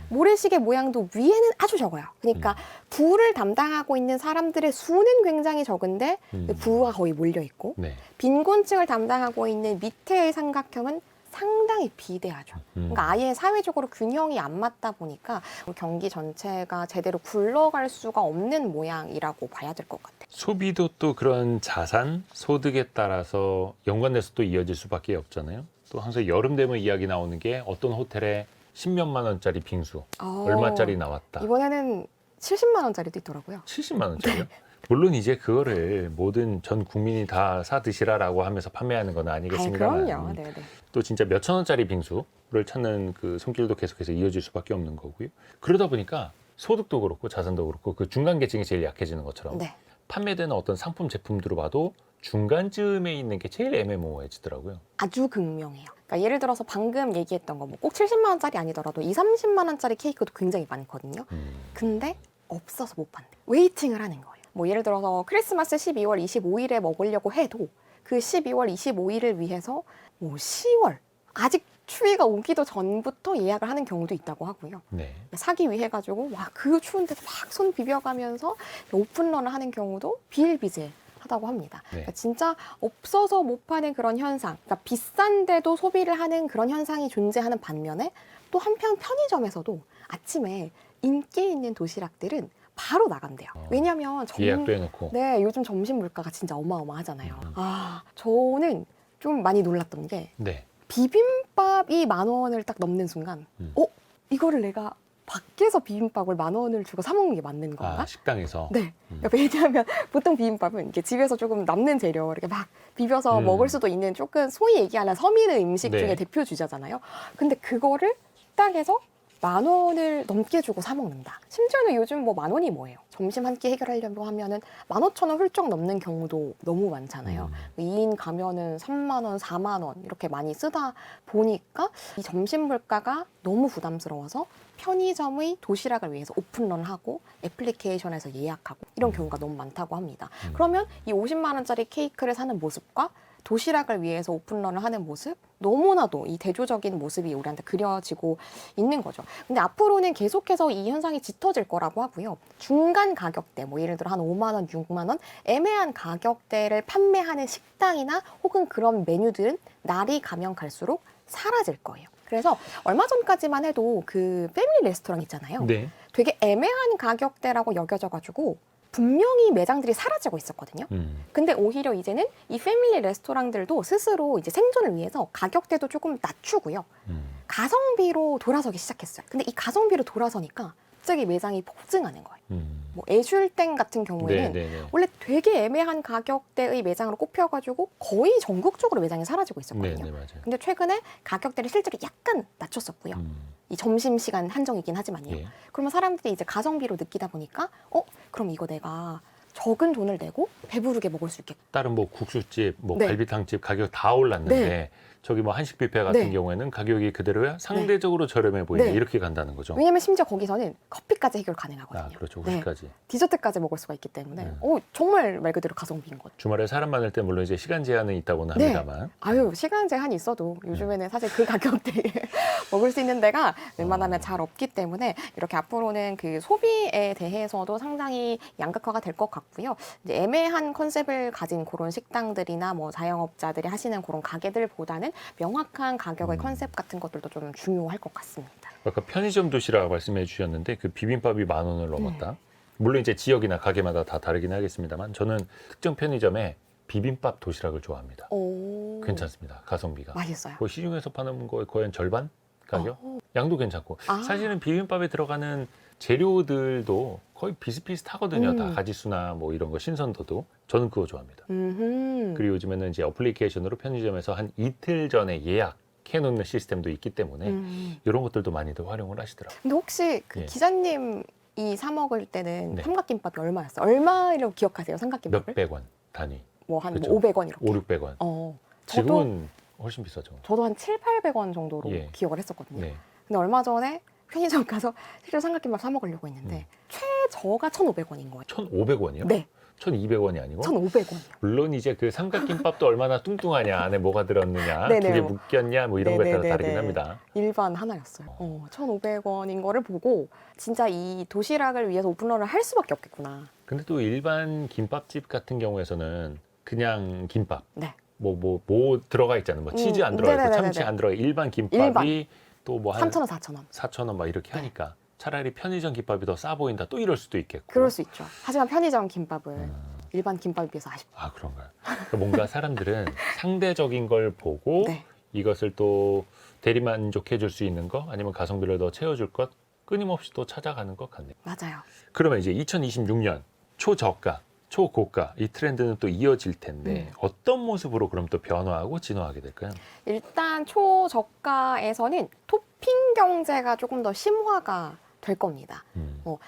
모래시계 모양도 위에는 아주 적어요. 그러니까 부를 담당하고 있는 사람들의 수는 굉장히 적은데 부가 거의 몰려 있고, 네. 빈곤층을 담당하고 있는 밑에의 삼각형은 상당히 비대하죠. 그러니까 아예 사회적으로 균형이 안 맞다 보니까 경기 전체가 제대로 굴러갈 수가 없는 모양이라고 봐야 될 것 같아요. 소비도 또 그런 자산, 소득에 따라서 연관돼서 또 이어질 수밖에 없잖아요. 또 항상 여름 되면 이야기 나오는 게 어떤 호텔에 10몇만 원짜리 빙수, 얼마짜리 나왔다. 이번에는 70만 원짜리도 있더라고요. 70만 원짜리요? 물론 이제 그거를 모든 전 국민이 다 사 드시라라고 하면서 판매하는 건 아니겠습니다만, 그럼요. 네네. 또 진짜 몇천 원짜리 빙수를 찾는 그 손길도 계속해서 이어질 수밖에 없는 거고요. 그러다 보니까 소득도 그렇고 자산도 그렇고 그 중간 계층이 제일 약해지는 것처럼 네. 판매되는 어떤 상품 제품들을 봐도 중간쯤에 있는 게 제일 애매모호해지더라고요. 아주 극명해요. 그러니까 예를 들어서 방금 얘기했던 거 뭐 꼭 70만 원짜리 아니더라도 2, 30만 원짜리 케이크도 굉장히 많거든요. 근데 없어서 못 판대. 웨이팅을 하는 거예요. 뭐 예를 들어서 크리스마스 12월 25일에 먹으려고 해도 그 12월 25일을 위해서 뭐 10월 아직 추위가 오기도 전부터 예약을 하는 경우도 있다고 하고요. 네. 사기 위해 가지고 와 그 추운데 막 손 비벼가면서 오픈런을 하는 경우도 비일비재하다고 합니다. 네. 그러니까 진짜 없어서 못 파는 그런 현상, 그러니까 비싼데도 소비를 하는 그런 현상이 존재하는 반면에 또 한편 편의점에서도 아침에 인기 있는 도시락들은 바로 나간대요. 왜냐하면 예약도 해놓고. 네, 요즘 점심 물가가 진짜 어마어마하잖아요. 저는 좀 많이 놀랐던 게 네. 비빔밥이 10,000원을 딱 넘는 순간 음. 이거를 내가 밖에서 비빔밥을 10,000원을 주고 사 먹는 게 맞는 건가? 식당에서. 네. 왜냐하면 보통 비빔밥은 이렇게 집에서 조금 남는 재료 이렇게 막 비벼서 먹을 수도 있는 조금 소위 얘기하는 서민의 음식 네. 중에 대표 주자잖아요. 근데 그거를 식당에서 10,000원을 넘게 주고 사 먹는다. 심지어는 요즘 뭐 10,000원이 뭐예요? 점심 한 끼 해결하려고 하면은 15,000원 훌쩍 넘는 경우도 너무 많잖아요. 2인 가면은 30,000원, 40,000원 이렇게 많이 쓰다 보니까 이 점심 물가가 너무 부담스러워서 편의점의 도시락을 위해서 오픈런을 하고 애플리케이션에서 예약하고 이런 경우가 너무 많다고 합니다. 그러면 이 50만 원짜리 케이크를 사는 모습과 도시락을 위해서 오픈런을 하는 모습 너무나도 이 대조적인 모습이 우리한테 그려지고 있는 거죠. 근데 앞으로는 계속해서 이 현상이 짙어질 거라고 하고요. 중간 가격대, 뭐 예를 들어 한 5만 원, 6만 원 애매한 가격대를 판매하는 식당이나 혹은 그런 메뉴들은 날이 가면 갈수록 사라질 거예요. 그래서 얼마 전까지만 해도 그 패밀리 레스토랑 있잖아요. 네. 되게 애매한 가격대라고 여겨져가지고 분명히 매장들이 사라지고 있었거든요. 근데 오히려 이제는 이 패밀리 레스토랑들도 스스로 이제 생존을 위해서 가격대도 조금 낮추고요. 가성비로 돌아서기 시작했어요. 근데 이 가성비로 돌아서니까 갑자기 매장이 폭증하는 거예요. 뭐 애슐땡 같은 경우에는 네네네. 원래 되게 애매한 가격대의 매장으로 꼽혀가지고 거의 전국적으로 매장이 사라지고 있었거든요. 네, 맞아요. 근데 최근에 가격대를 실제로 약간 낮췄었고요. 이 점심시간 한정이긴 하지만요. 예. 그러면 사람들이 이제 가성비로 느끼다 보니까 그럼 이거 내가 적은 돈을 내고 배부르게 먹을 수 있겠다. 다른 뭐 국수집, 뭐 네. 갈비탕집 가격 다 올랐는데 네. 저기 뭐 한식 뷔페 같은 네. 경우에는 가격이 그대로야 상대적으로 저렴해 보이네. 네. 이렇게 간다는 거죠. 왜냐면 심지어 거기서는 커피까지 해결 가능하거든요. 그렇죠. 네. 후식까지. 디저트까지 먹을 수가 있기 때문에 정말 말 그대로 가성비인 거죠. 주말에 사람 많을 때 물론 이제 시간 제한은 있다고는 네. 합니다만. 시간 제한이 있어도 요즘에는 사실 그 가격대에 먹을 수 있는 데가 웬만하면 잘 없기 때문에 이렇게 앞으로는 그 소비에 대해서도 상당히 양극화가 될 것 같고요. 이제 애매한 컨셉을 가진 그런 식당들이나 뭐 자영업자들이 하시는 그런 가게들보다는 명확한 가격의 컨셉 같은 것들도 좀 중요할 것 같습니다. 아까 편의점 도시락 말씀해 주셨는데 그 비빔밥이 10,000원을 넘었다. 물론 이제 지역이나 가게마다 다 다르긴 하겠습니다만 저는 특정 편의점에 비빔밥 도시락을 좋아합니다. 괜찮습니다. 가성비가. 맛있어요. 거의 시중에서 파는 거의 거의 한 절반 가격? 양도 괜찮고. 사실은 비빔밥에 들어가는 재료들도 거의 비슷비슷하거든요. 다 가지수나 뭐 이런 거 신선도도. 저는 그거 좋아합니다. 그리고 요즘에는 이제 어플리케이션으로 편의점에서 한 이틀 전에 예약해 놓는 시스템도 있기 때문에 이런 것들도 많이들 활용을 하시더라고요. 근데 혹시 그 예. 기자님이 사 먹을 때는 네. 삼각김밥이 얼마였어요? 얼마로 기억하세요? 삼각김밥을? 몇백 원 단위. 뭐 한 그쵸. 500원 이렇게. 5, 600원. 지금은 훨씬 비싸죠. 저도 한 7, 800원 정도로 예. 기억을 했었거든요. 네. 근데 얼마 전에 편의점 가서 실제로 삼각김밥 사 먹으려고 했는데 최저가 1,500원인 거예요. 1,500원이요? 네, 1,200원이 아니고? 1,500원이요. 물론 이제 그 삼각김밥도 얼마나 뚱뚱하냐, 안에 뭐가 들었느냐, 네네. 두 개 묶였냐, 뭐 이런 거에 따라 네네네네. 다르긴 합니다. 일반 하나였어요. 1,500원인 거를 보고 진짜 이 도시락을 위해서 오픈런을 할 수밖에 없겠구나. 근데 또 일반 김밥집 같은 경우에서는 그냥 김밥, 네. 뭐 들어가 있잖아요. 뭐 치즈 안 들어가 있고 네네네네. 참치 안 들어가 있고 일반 김밥이 또 뭐 한 3,000원, 4,000원. 4,000원 막 이렇게 네. 하니까 차라리 편의점 김밥이 더 싸 보인다 또 이럴 수도 있겠고. 그럴 수 있죠. 하지만 편의점 김밥은 일반 김밥에 비해서 아쉽다. 아, 그런가요? 그러니까 뭔가 사람들은 상대적인 걸 보고 네. 이것을 또 대리만족해 줄 수 있는 거 아니면 가성비를 더 채워줄 것 끊임없이 또 찾아가는 것 같네요. 맞아요. 그러면 이제 2026년 초저가, 초고가 이 트렌드는 또 이어질 텐데 어떤 모습으로 그럼 또 변화하고 진화하게 될까요? 일단 초저가에서는 토핑 경제가 조금 더 심화가 될 겁니다.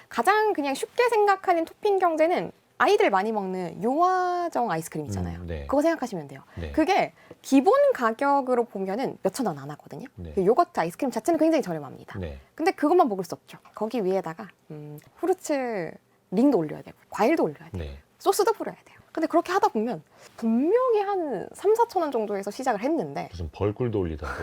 가장 그냥 쉽게 생각하는 토핑 경제는 아이들 많이 먹는 요아정 아이스크림 있잖아요. 네. 그거 생각하시면 돼요. 네. 그게 기본 가격으로 보면은 몇천 원 안 하거든요. 네. 그 요거트 아이스크림 자체는 굉장히 저렴합니다. 네. 근데 그것만 먹을 수 없죠. 거기 위에다가 후르츠 링도 올려야 되고 과일도 올려야 돼요. 네. 소스도 뿌려야 돼요. 근데 그렇게 하다 보면 분명히 한 3, 4천 원 정도에서 시작을 했는데 무슨 벌꿀도 올리던데.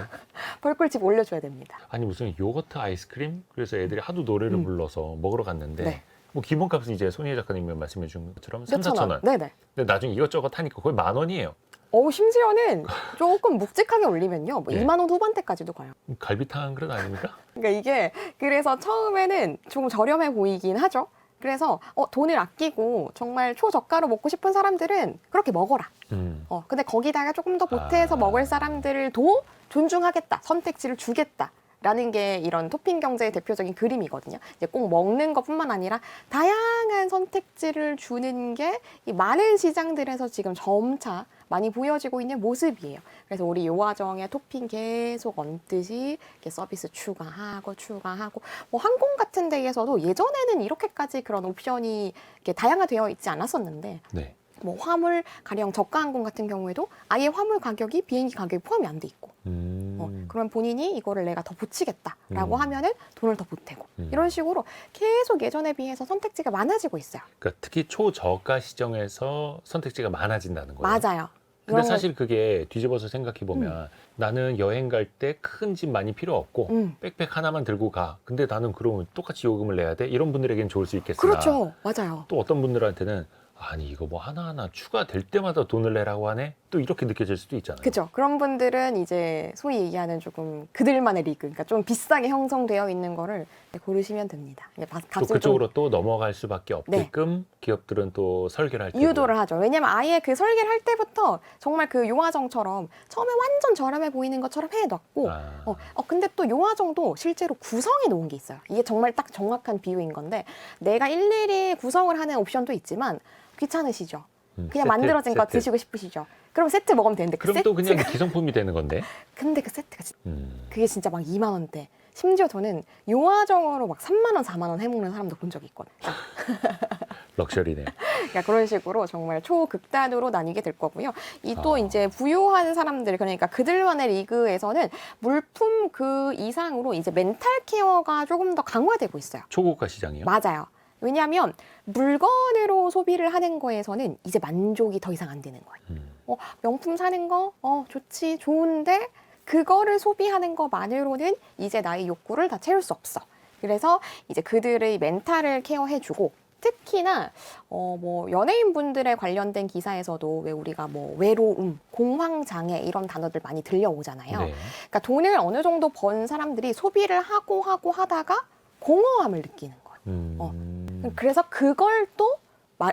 벌꿀집 올려줘야 됩니다. 아니 무슨 요거트 아이스크림? 그래서 애들이 하도 노래를 불러서 먹으러 갔는데 네. 뭐 기본값은 이제 손희애 작가님이 말씀해 준 것처럼 3, 몇천 4천 원. 네네. 근데 나중에 이것저것 하니까 거의 10,000원이에요. 심지어는 조금 묵직하게 올리면요. 뭐 네. 2만 원 후반대까지도 가요. 갈비탕 그릇 아닙니까? 그러니까 이게 그래서 처음에는 조금 저렴해 보이긴 하죠. 그래서 돈을 아끼고 정말 초저가로 먹고 싶은 사람들은 그렇게 먹어라. 근데 거기다가 조금 더 보태서 먹을 사람들도 존중하겠다. 선택지를 주겠다. 라는 게 이런 토핑 경제의 대표적인 그림이거든요. 이제 꼭 먹는 것뿐만 아니라 다양한 선택지를 주는 게 이 많은 시장들에서 지금 점차 많이 보여지고 있는 모습이에요. 그래서 우리 요아정의 토핑 계속 얹듯이 이렇게 서비스 추가하고 뭐 항공 같은 데에서도 예전에는 이렇게까지 그런 옵션이 이렇게 다양화되어 있지 않았었는데 네. 뭐 화물 가령 저가 항공 같은 경우에도 아예 화물 가격이 비행기 가격이 포함이 안 돼 있고 그러면 본인이 이거를 내가 더 붙이겠다라고 하면은 돈을 더 보태고 이런 식으로 계속 예전에 비해서 선택지가 많아지고 있어요. 그러니까 특히 초저가 시장에서 선택지가 많아진다는 거예요. 맞아요. 근데 이런 사실 그게 뒤집어서 생각해 보면 나는 여행 갈 때 큰 집 많이 필요 없고 백팩 하나만 들고 가. 근데 나는 그러면 똑같이 요금을 내야 돼? 이런 분들에겐 좋을 수 있겠으나 그렇죠. 맞아요. 또 어떤 분들한테는 아니 이거 뭐 하나하나 추가될 때마다 돈을 내라고 하네? 또 이렇게 느껴질 수도 있잖아요. 그죠. 그런 분들은 이제 소위 얘기하는 조금 그들만의 리그, 그러니까 좀 비싸게 형성되어 있는 거를 고르시면 됩니다. 이제 또 값을 그쪽으로 또 넘어갈 수밖에 없게끔 기업들은 또 설계를 할 좀 테고. 유도를 하죠. 왜냐면 아예 그 설계를 할 때부터 정말 그 요아정처럼 처음에 완전 저렴해 보이는 것처럼 해놨고 근데 또 요아정도 실제로 구성해 놓은 게 있어요. 이게 정말 딱 정확한 비유인 건데 내가 일일이 구성을 하는 옵션도 있지만 귀찮으시죠? 그냥 세트, 만들어진 거 세트. 드시고 싶으시죠? 그럼 세트 먹으면 되는데 그럼 또 그냥 기성품이 되는 건데. 근데 그 세트가 그게 진짜 막 2만 원대. 심지어 저는 요아정으로 막 3만 원, 4만 원 해먹는 사람도 본 적이 있거든요. 럭셔리네. 그러니까 그런 식으로 정말 초극단으로 나뉘게 될 거고요. 이 또 이제 부유한 사람들, 그러니까 그들만의 리그에서는 물품 그 이상으로 이제 멘탈 케어가 조금 더 강화되고 있어요. 초고가 시장이요? 맞아요. 왜냐하면 물건으로 소비를 하는 거에서는 이제 만족이 더 이상 안 되는 거예요. 명품 사는 거, 좋지, 좋은데 그거를 소비하는 것만으로는 이제 나의 욕구를 다 채울 수 없어. 그래서 이제 그들의 멘탈을 케어해주고 특히나 뭐 연예인분들에 관련된 기사에서도 왜 우리가 뭐 외로움, 공황장애 이런 단어들 많이 들려오잖아요. 네. 그러니까 돈을 어느 정도 번 사람들이 소비를 하고 하다가 공허함을 느끼는 거예요. 그래서 그걸 또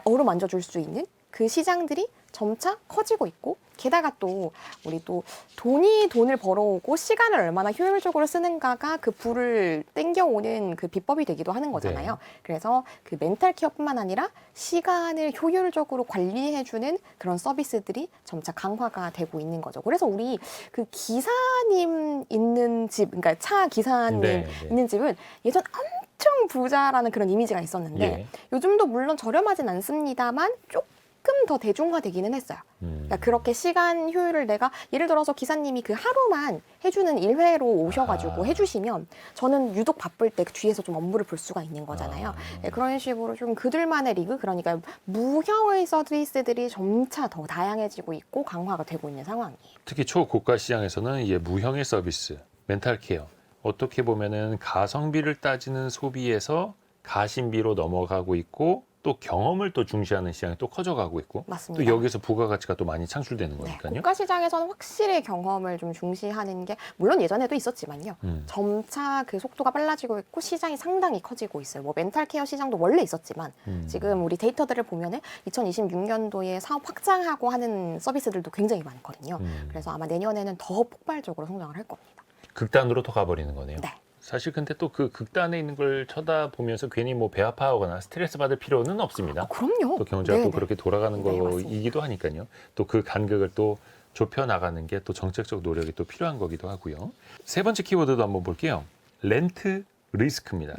어루만져줄 수 있는 그 시장들이 점차 커지고 있고 게다가 또 우리 또 돈을 벌어오고 시간을 얼마나 효율적으로 쓰는가가 그 부를 땡겨오는 그 비법이 되기도 하는 거잖아요. 네. 그래서 그 멘탈 케어뿐만 아니라 시간을 효율적으로 관리해주는 그런 서비스들이 점차 강화가 되고 있는 거죠. 그래서 우리 그 기사님 있는 집, 그러니까 차 기사님 네. 있는 집은 예전 엄청 부자라는 그런 이미지가 있었는데 예. 요즘도 물론 저렴하진 않습니다만 조금 더 대중화되기는 했어요. 그러니까 그렇게 시간 효율을 내가 예를 들어서 기사님이 그 하루만 해주는 일회로 오셔가지고 해주시면 저는 유독 바쁠 때 뒤에서 좀 업무를 볼 수가 있는 거잖아요. 네, 그런 식으로 좀 그들만의 리그, 그러니까 무형의 서비스들이 점차 더 다양해지고 있고 강화가 되고 있는 상황이에요. 특히 초고가 시장에서는 이게 무형의 서비스, 멘탈 케어, 어떻게 보면은 가성비를 따지는 소비에서 가심비로 넘어가고 있고 또 경험을 또 중시하는 시장이 또 커져가고 있고 맞습니다. 또 여기서 부가가치가 또 많이 창출되는 네, 거니까요. 고가 시장에서는 확실히 경험을 좀 중시하는 게 물론 예전에도 있었지만요. 점차 그 속도가 빨라지고 있고 시장이 상당히 커지고 있어요. 뭐 멘탈 케어 시장도 원래 있었지만 지금 우리 데이터들을 보면은 2026년도에 사업 확장하고 하는 서비스들도 굉장히 많거든요. 그래서 아마 내년에는 더 폭발적으로 성장을 할 겁니다. 극단으로 더 가버리는 거네요. 네. 사실 근데 또 그 극단에 있는 걸 쳐다보면서 괜히 뭐 배 아파하거나 스트레스 받을 필요는 없습니다. 그럼요. 또 경제가 네네. 또 그렇게 돌아가는 네, 맞습니다. 거이기도 하니까요. 또 그 간극을 또 좁혀 나가는 게 또 정책적 노력이 또 필요한 거기도 하고요. 세 번째 키워드도 한번 볼게요. 렌트 리스크입니다.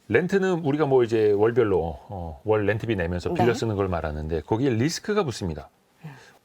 렌트는 우리가 뭐 이제 월별로 월 렌트비 내면서 빌려 네. 쓰는 걸 말하는데 거기에 리스크가 붙습니다.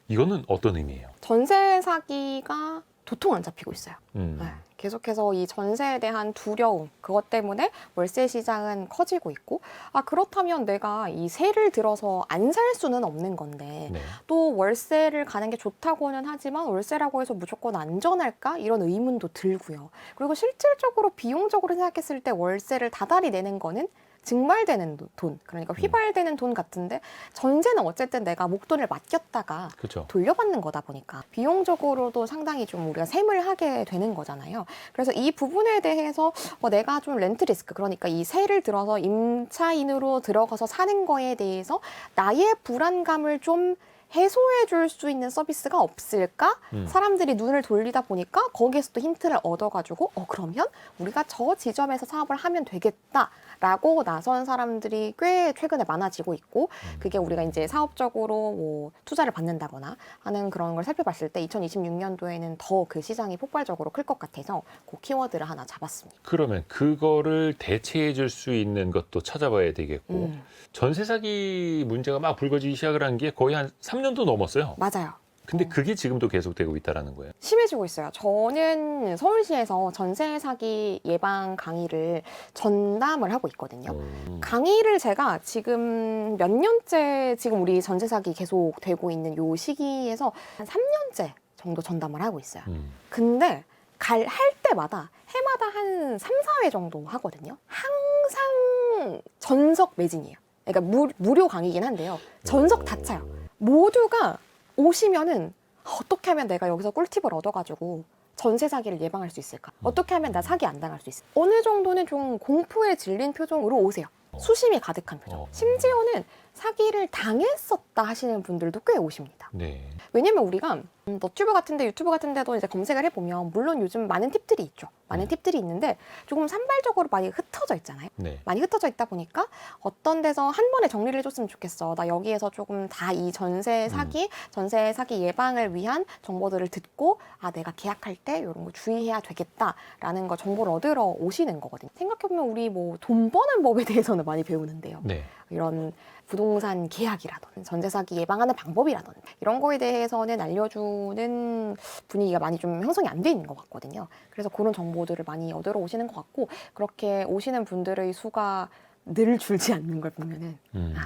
이거는 어떤 의미예요? 전세 사기가 도통 안 잡히고 있어요. 네. 계속해서 이 전세에 대한 두려움, 그것 때문에 월세 시장은 커지고 있고, 아, 그렇다면 내가 이 세를 들어서 안 살 수는 없는 건데, 네. 또 월세를 가는 게 좋다고는 하지만 월세라고 해서 무조건 안전할까? 이런 의문도 들고요. 그리고 실질적으로 비용적으로 생각했을 때 월세를 다달이 내는 거는 증발되는 돈, 그러니까 휘발되는 돈 같은데 전세는 어쨌든 내가 목돈을 맡겼다가 그렇죠. 돌려받는 거다 보니까 비용적으로도 상당히 좀 우리가 셈을 하게 되는 거잖아요. 그래서 이 부분에 대해서 내가 좀 렌트 리스크, 그러니까 이 세를 들어서 임차인으로 들어가서 사는 거에 대해서 나의 불안감을 좀 해소해 줄 수 있는 서비스가 없을까? 사람들이 눈을 돌리다 보니까 거기에서 또 힌트를 얻어가지고 그러면 우리가 저 지점에서 사업을 하면 되겠다라고 나선 사람들이 꽤 최근에 많아지고 있고, 그게 우리가 이제 사업적으로 뭐 투자를 받는다거나 하는 그런 걸 살펴봤을 때 2026년도에는 더 그 시장이 폭발적으로 클 것 같아서 그 키워드를 하나 잡았습니다. 그러면 그거를 대체해 줄 수 있는 것도 찾아봐야 되겠고, 전세 사기 문제가 막 불거지기 시작을 한 게 거의 한 3년도 넘었어요. 맞아요. 근데 그게 지금도 계속되고 있다라는 거예요. 심해지고 있어요. 저는 서울시에서 전세 사기 예방 강의를 전담을 하고 있거든요. 강의를 제가 지금 몇 년째 지금 우리 전세 사기 계속 되고 있는 요 시기에서 한 3년째 정도 전담을 하고 있어요. 근데 할 때마다 해마다 한 3, 4회 정도 하거든요. 항상 전석 매진이에요. 그러니까 무료 강의긴 한데요. 전석 다 차요. 모두가 오시면은 어떻게 하면 내가 여기서 꿀팁을 얻어가지고 전세 사기를 예방할 수 있을까? 어떻게 하면 나 사기 안 당할 수 있을까? 어느 정도는 좀 공포에 질린 표정으로 오세요. 수심이 가득한 표정. 심지어는 사기를 당했었다 하시는 분들도 꽤 오십니다. 네. 왜냐면 우리가 너튜브 같은데 유튜브 같은데도 이제 검색을 해보면 물론 요즘 많은 팁들이 있죠. 많은 팁들이 있는데 조금 산발적으로 많이 흩어져 있잖아요. 네. 많이 흩어져 있다 보니까 어떤 데서 한 번에 정리를 해줬으면 좋겠어. 나 여기에서 조금 다 이 전세 사기 예방을 위한 정보들을 듣고 내가 계약할 때 이런 거 주의해야 되겠다라는 거 정보를 얻으러 오시는 거거든요. 생각해보면 우리 뭐 돈 버는 법에 대해서는 많이 배우는데요. 네. 이런 부동산 계약이라든지 전세 사기 예방하는 방법이라든지 이런 거에 대해서는 알려주는 분위기가 많이 좀 형성이 안 돼 있는 것 같거든요. 그래서 그런 정보들을 많이 얻으러 오시는 것 같고, 그렇게 오시는 분들의 수가 늘 줄지 않는 걸 보면은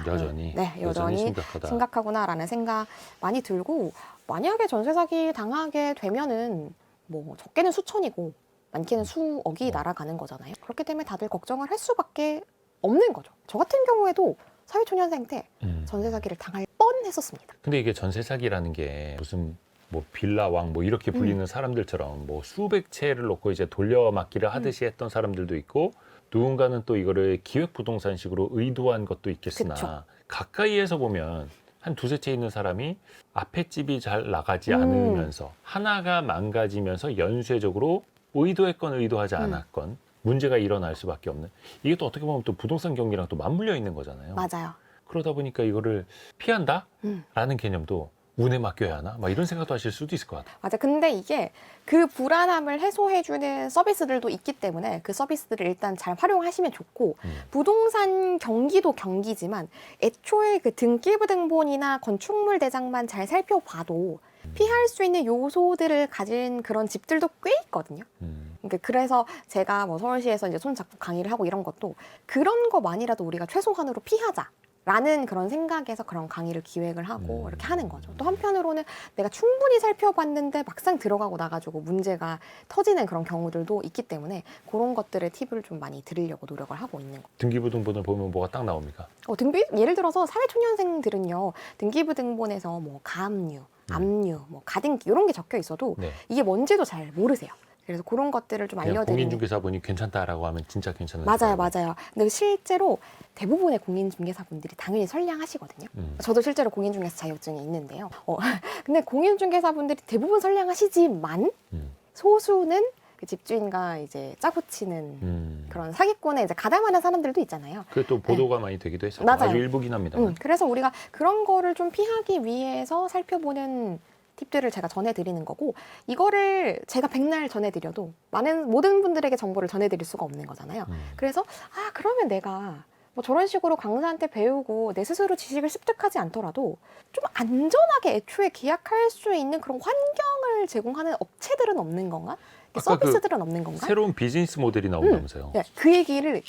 여전히 여전히 심각하다. 심각하구나라는 생각 많이 들고, 만약에 전세 사기 당하게 되면은 뭐 적게는 수천이고 많게는 수억이 날아가는 거잖아요. 그렇기 때문에 다들 걱정을 할 수밖에 없는 거죠. 저 같은 경우에도 사회초년생 때 전세 사기를 당할 뻔했었습니다. 근데 이게 전세 사기라는 게 무슨 뭐 빌라왕 뭐 이렇게 불리는 사람들처럼 뭐 수백 채를 놓고 이제 돌려막기를 하듯이 했던 사람들도 있고, 누군가는 또 이거를 기획부동산식으로 의도한 것도 있겠으나, 그쵸. 가까이에서 보면 한 두세 채 있는 사람이 앞에 집이 잘 나가지 않으면서 하나가 망가지면서 연쇄적으로 의도했건 의도하지 않았건 문제가 일어날 수밖에 없는, 이게 또 어떻게 보면 또 부동산 경기랑 또 맞물려 있는 거잖아요. 맞아요. 그러다 보니까 이거를 피한다? 라는 개념도 운에 맡겨야 하나? 막 이런 생각도 하실 수도 있을 것 같아요. 맞아. 근데 이게 그 불안함을 해소해주는 서비스들도 있기 때문에 그 서비스들을 일단 잘 활용하시면 좋고, 부동산 경기도 경기지만 애초에 그 등기부등본이나 건축물 대장만 잘 살펴봐도 피할 수 있는 요소들을 가진 그런 집들도 꽤 있거든요. 그러니까 그래서 제가 뭐 서울시에서 이제 손잡고 강의를 하고 이런 것도 그런 거만이라도 우리가 최소한으로 피하자. 라는 그런 생각에서 그런 강의를 기획을 하고 이렇게 하는 거죠. 또 한편으로는 내가 충분히 살펴봤는데 막상 들어가고 나가지고 문제가 터지는 그런 경우들도 있기 때문에 그런 것들의 팁을 좀 많이 드리려고 노력을 하고 있는 거죠. 등기부등본을 보면 뭐가 딱 나옵니까? 예를 들어서 사회초년생들은요, 등기부등본에서 뭐 가압류, 압류, 뭐 가등기 이런 게 적혀 있어도 이게 뭔지도 잘 모르세요. 그래서 그런 것들을 좀 알려드리는. 공인중개사분이 괜찮다라고 하면 진짜 괜찮은 맞아요, 거예요. 맞아요. 근데 실제로 대부분의 공인중개사분들이 당연히 선량하시거든요. 저도 실제로 공인중개사 자격증이 있는데요. 근데 공인중개사분들이 대부분 선량하시지만 소수는 그 집주인과 이제 짜고치는 그런 사기꾼에 이제 가담하는 사람들도 있잖아요. 그게 또 보도가 많이 되기도 했어요. 맞아요. 아주 일부긴 합니다만. 그래서 우리가 그런 거를 좀 피하기 위해서 살펴보는 팁들을 제가 전해드리는 거고, 이거를 제가 백날 전해드려도 모든 분들에게 정보를 전해드릴 수가 없는 거잖아요. 그래서 그러면 내가 뭐 저런 식으로 강사한테 배우고 내 스스로 지식을 습득하지 않더라도 좀 안전하게 애초에 계약할 수 있는 그런 환경을 제공하는 업체들은 없는 건가? 아까 서비스들은 없는 건가? 새로운 비즈니스 모델이 나온다면서요. 네, 그 얘기를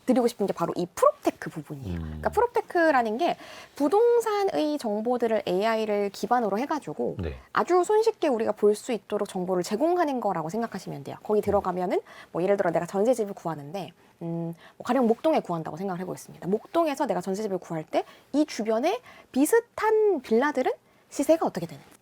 드리고 싶은 게 바로 이 프롭테크 부분이에요. 그러니까 프롭테크라는 게 부동산의 정보들을 AI를 기반으로 해가지고 네. 아주 손쉽게 우리가 볼 수 있도록 정보를 제공하는 거라고 생각하시면 돼요. 거기 들어가면은 뭐 예를 들어 내가 전세집을 구하는데 뭐 가령 목동에 구한다고 생각을 해보겠습니다. 목동에서 내가 전세집을 구할 때 이 주변에 비슷한 빌라들은 시세가 어떻게 되는지.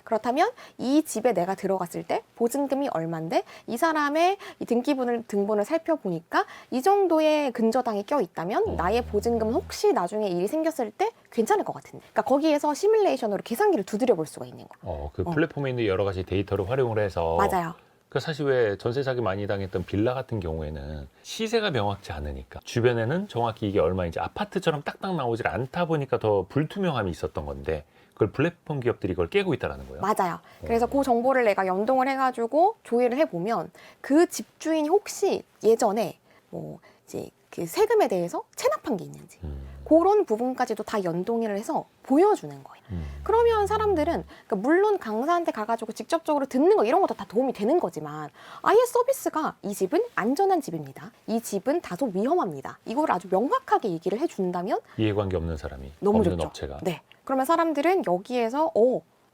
그렇다면 이 집에 내가 들어갔을 때 보증금이 얼만데 이 사람의 이 등본을 살펴보니까 이 정도의 근저당이 껴 있다면 나의 보증금은 혹시 나중에 일이 생겼을 때 괜찮을 것 같은데. 그러니까 거기에서 시뮬레이션으로 계산기를 두드려 볼 수가 있는 거예요. 그 플랫폼에 있는 여러 가지 데이터를 활용을 해서 맞아요. 그 사실 왜 전세 사기 많이 당했던 빌라 같은 경우에는 시세가 명확치 않으니까 주변에는 정확히 이게 얼마인지 아파트처럼 딱딱 나오질 않다 보니까 더 불투명함이 있었던 건데 그걸 플랫폼 기업들이 이걸 깨고 있다는 거예요. 맞아요. 그래서 그 정보를 내가 연동을 해가지고 조회를 해보면 그 집주인이 혹시 예전에 뭐 이제 그 세금에 대해서 체납한 게 있는지 그런 부분까지도 다 연동을 해서 보여주는 거예요. 그러면 사람들은 그러니까 물론 강사한테 가가지고 직접적으로 듣는 거 이런 것도 다 도움이 되는 거지만 아예 서비스가 이 집은 안전한 집입니다. 이 집은 다소 위험합니다. 이걸 아주 명확하게 얘기를 해준다면 이해관계 없는 사람이 너무 없는 좋죠. 업체가 네. 그러면 사람들은 여기에서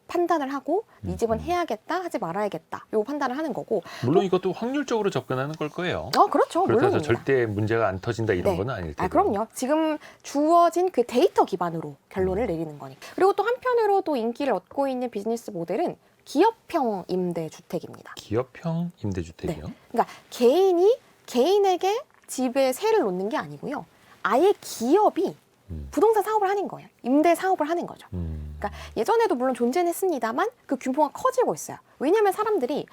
판단을 하고 이 집은 해야겠다 하지 말아야겠다 요 판단을 하는 거고 물론 이것도 확률적으로 접근하는 걸 거예요. 그렇죠. 그렇다고 물론입니다. 절대 문제가 안 터진다 이런 네. 건 아닐 테고. 그럼요. 지금 주어진 그 데이터 기반으로 결론을 내리는 거니까. 그리고 또 한편으로 또 인기를 얻고 있는 비즈니스 모델은 기업형 임대주택입니다. 기업형 임대주택이요? 네. 그러니까 개인에게 집에 세를 놓는 게 아니고요. 아예 기업이 부동산 사업을 하는 거예요. 임대 사업을 하는 거죠. 그러니까 예전에도 물론 존재는 했습니다만 그 규모가 커지고 있어요. 왜냐하면 사람들이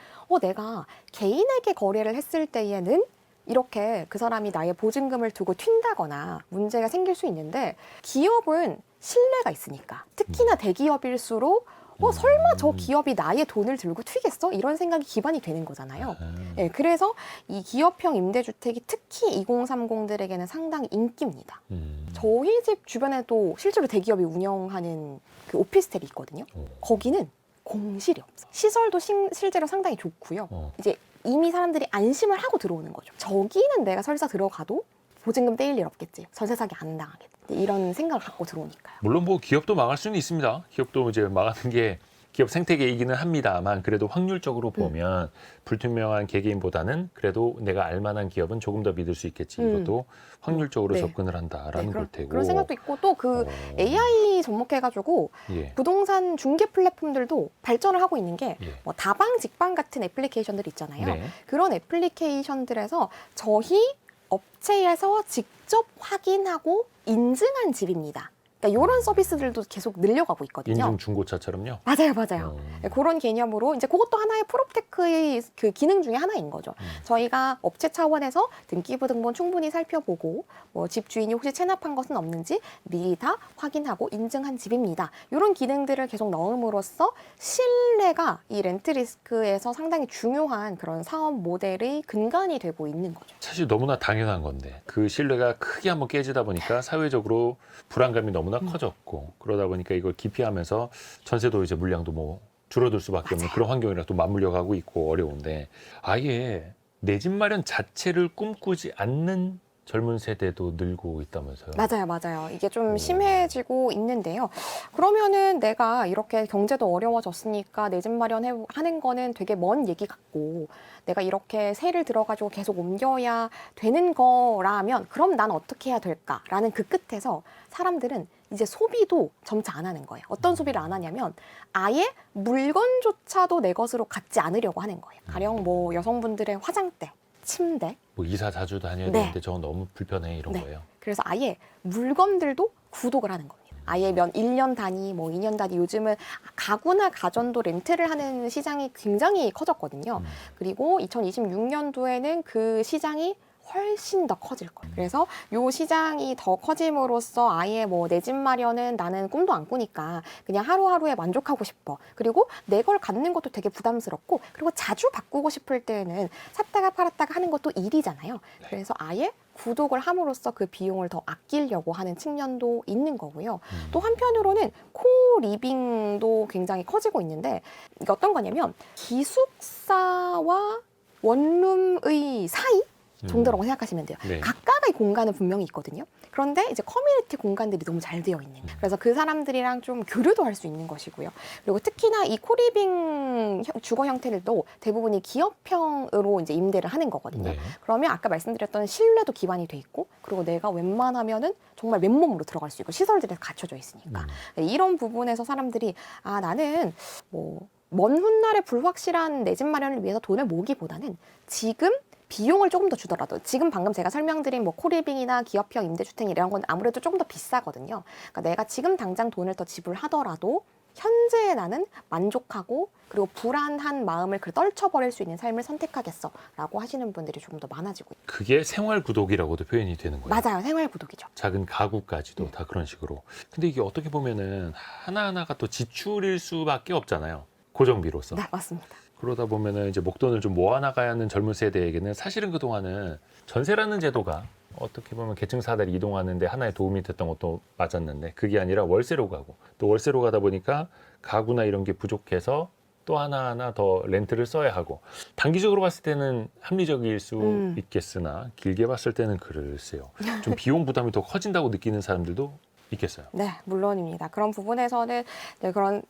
내가 개인에게 거래를 했을 때에는 이렇게 그 사람이 나의 보증금을 두고 튄다거나 문제가 생길 수 있는데 기업은 신뢰가 있으니까 특히나 대기업일수록 설마 저 기업이 나의 돈을 들고 튀겠어? 이런 생각이 기반이 되는 거잖아요. 네, 그래서 이 기업형 임대주택이 특히 2030들에게는 상당히 인기입니다. 저희 집 주변에도 실제로 대기업이 운영하는 그 오피스텔이 있거든요. 거기는 공실이 없어요. 시설도 실제로 상당히 좋고요. 이제 이미 사람들이 안심을 하고 들어오는 거죠. 저기는 내가 설사 들어가도 보증금 떼일 일 없겠지. 전세 사기 안 당하겠지. 이런 생각을 갖고 들어오니까요. 물론 뭐 기업도 망할 수는 있습니다. 기업도 이제 망하는 게 기업 생태계이기는 합니다만 그래도 확률적으로 보면 불투명한 개개인보다는 그래도 내가 알만한 기업은 조금 더 믿을 수 있겠지. 이것도 확률적으로 네. 접근을 한다라는 걸 테고. 그런 생각도 있고 또 그 AI 접목해가지고 부동산 중개 플랫폼들도 발전을 하고 있는 게 뭐 다방, 직방 같은 애플리케이션들이 있잖아요. 네. 그런 애플리케이션들에서 저희 업체에서 직접 확인하고 인증한 집입니다. 그러니까 이런 서비스들도 계속 늘려가고 있거든요. 인증 중고차처럼요. 맞아요. 그런 개념으로 이제 그것도 하나의 프롭테크의 그 기능 중에 하나인 거죠. 저희가 업체 차원에서 등기부등본 충분히 살펴보고 뭐 집주인이 혹시 체납한 것은 없는지 미리 다 확인하고 인증한 집입니다. 이런 기능들을 계속 넣음으로써 신뢰가 이 렌트리스크에서 상당히 중요한 그런 사업 모델의 근간이 되고 있는 거죠. 사실 너무나 당연한 건데 그 신뢰가 크게 한번 깨지다 보니까 사회적으로 불안감이 너무나 커졌고 그러다 보니까 이걸 기피하면서 전세도 이제 물량도 뭐 줄어들 수밖에 없는 그런 환경이랑 또 맞물려 가고 있고 어려운데 아예 내 집 마련 자체를 꿈꾸지 않는 젊은 세대도 늘고 있다면서요. 맞아요. 이게 좀 심해지고 있는데요. 그러면은 내가 이렇게 경제도 어려워졌으니까 내 집 마련하는 거는 되게 먼 얘기 같고 내가 이렇게 세를 들어가지고 계속 옮겨야 되는 거라면 그럼 난 어떻게 해야 될까라는 그 끝에서 사람들은 이제 소비도 점차 안 하는 거예요. 어떤 소비를 안 하냐면 아예 물건조차도 내 것으로 갖지 않으려고 하는 거예요. 가령 뭐 여성분들의 화장대, 침대, 뭐 이사 자주 다녀야 되는데 저건 너무 불편해 이런 거예요. 그래서 아예 물건들도 구독을 하는 겁니다. 아예 1년 단위, 뭐 2년 단위 요즘은 가구나 가전도 렌트를 하는 시장이 굉장히 커졌거든요. 그리고 2026년도에는 그 시장이 훨씬 더 커질 거예요. 그래서 요 시장이 더 커짐으로써 아예 뭐 내 집 마련은 나는 꿈도 안 꾸니까 그냥 하루하루에 만족하고 싶어. 그리고 내 걸 갖는 것도 되게 부담스럽고 그리고 자주 바꾸고 싶을 때는 샀다가 팔았다가 하는 것도 일이잖아요. 그래서 아예 구독을 함으로써 그 비용을 더 아끼려고 하는 측면도 있는 거고요. 또 한편으로는 코리빙도 굉장히 커지고 있는데 이게 어떤 거냐면 기숙사와 원룸의 사이 정도라고 생각하시면 돼요. 네. 각각의 공간은 분명히 있거든요. 그런데 이제 커뮤니티 공간들이 너무 잘 되어 있는. 그래서 그 사람들이랑 좀 교류도 할 수 있는 것이고요. 그리고 특히나 이 코리빙 주거 형태들도 대부분이 기업형으로 이제 임대를 하는 거거든요. 네. 그러면 아까 말씀드렸던 신뢰도 기반이 돼 있고, 그리고 내가 웬만하면은 정말 맨몸으로 들어갈 수 있고 시설들이 갖춰져 있으니까 이런 부분에서 사람들이 아 나는 뭐 먼 훗날의 불확실한 내 집 마련을 위해서 돈을 모으기보다는 지금 비용을 조금 더 주더라도 지금 방금 제가 설명드린 뭐 코리빙이나 기업형 임대주택 이런 건 아무래도 조금 더 비싸거든요. 그러니까 내가 지금 당장 돈을 더 지불하더라도 현재의 나는 만족하고 그리고 불안한 마음을 떨쳐버릴 수 있는 삶을 선택하겠어라고 하시는 분들이 조금 더 많아지고 있어요. 그게 생활 구독이라고도 표현이 되는 거예요. 맞아요. 생활 구독이죠. 작은 가구까지도 다 그런 식으로. 근데 이게 어떻게 보면은 하나하나가 또 지출일 수밖에 없잖아요. 고정비로서. 네, 맞습니다. 그러다 보면은 이제 목돈을 좀 모아나가야 하는 젊은 세대에게는 사실은 그동안은 전세라는 제도가 어떻게 보면 계층사들이 이동하는데 하나의 도움이 됐던 것도 맞았는데 그게 아니라 월세로 가고 또 월세로 가다 보니까 가구나 이런 게 부족해서 또 하나하나 더 렌트를 써야 하고 단기적으로 봤을 때는 합리적일 수 있겠으나 길게 봤을 때는 글쎄요. 좀 비용 부담이 더 커진다고 느끼는 사람들도 있겠어요. 네, 물론입니다. 그런 부분에서는 네, 그런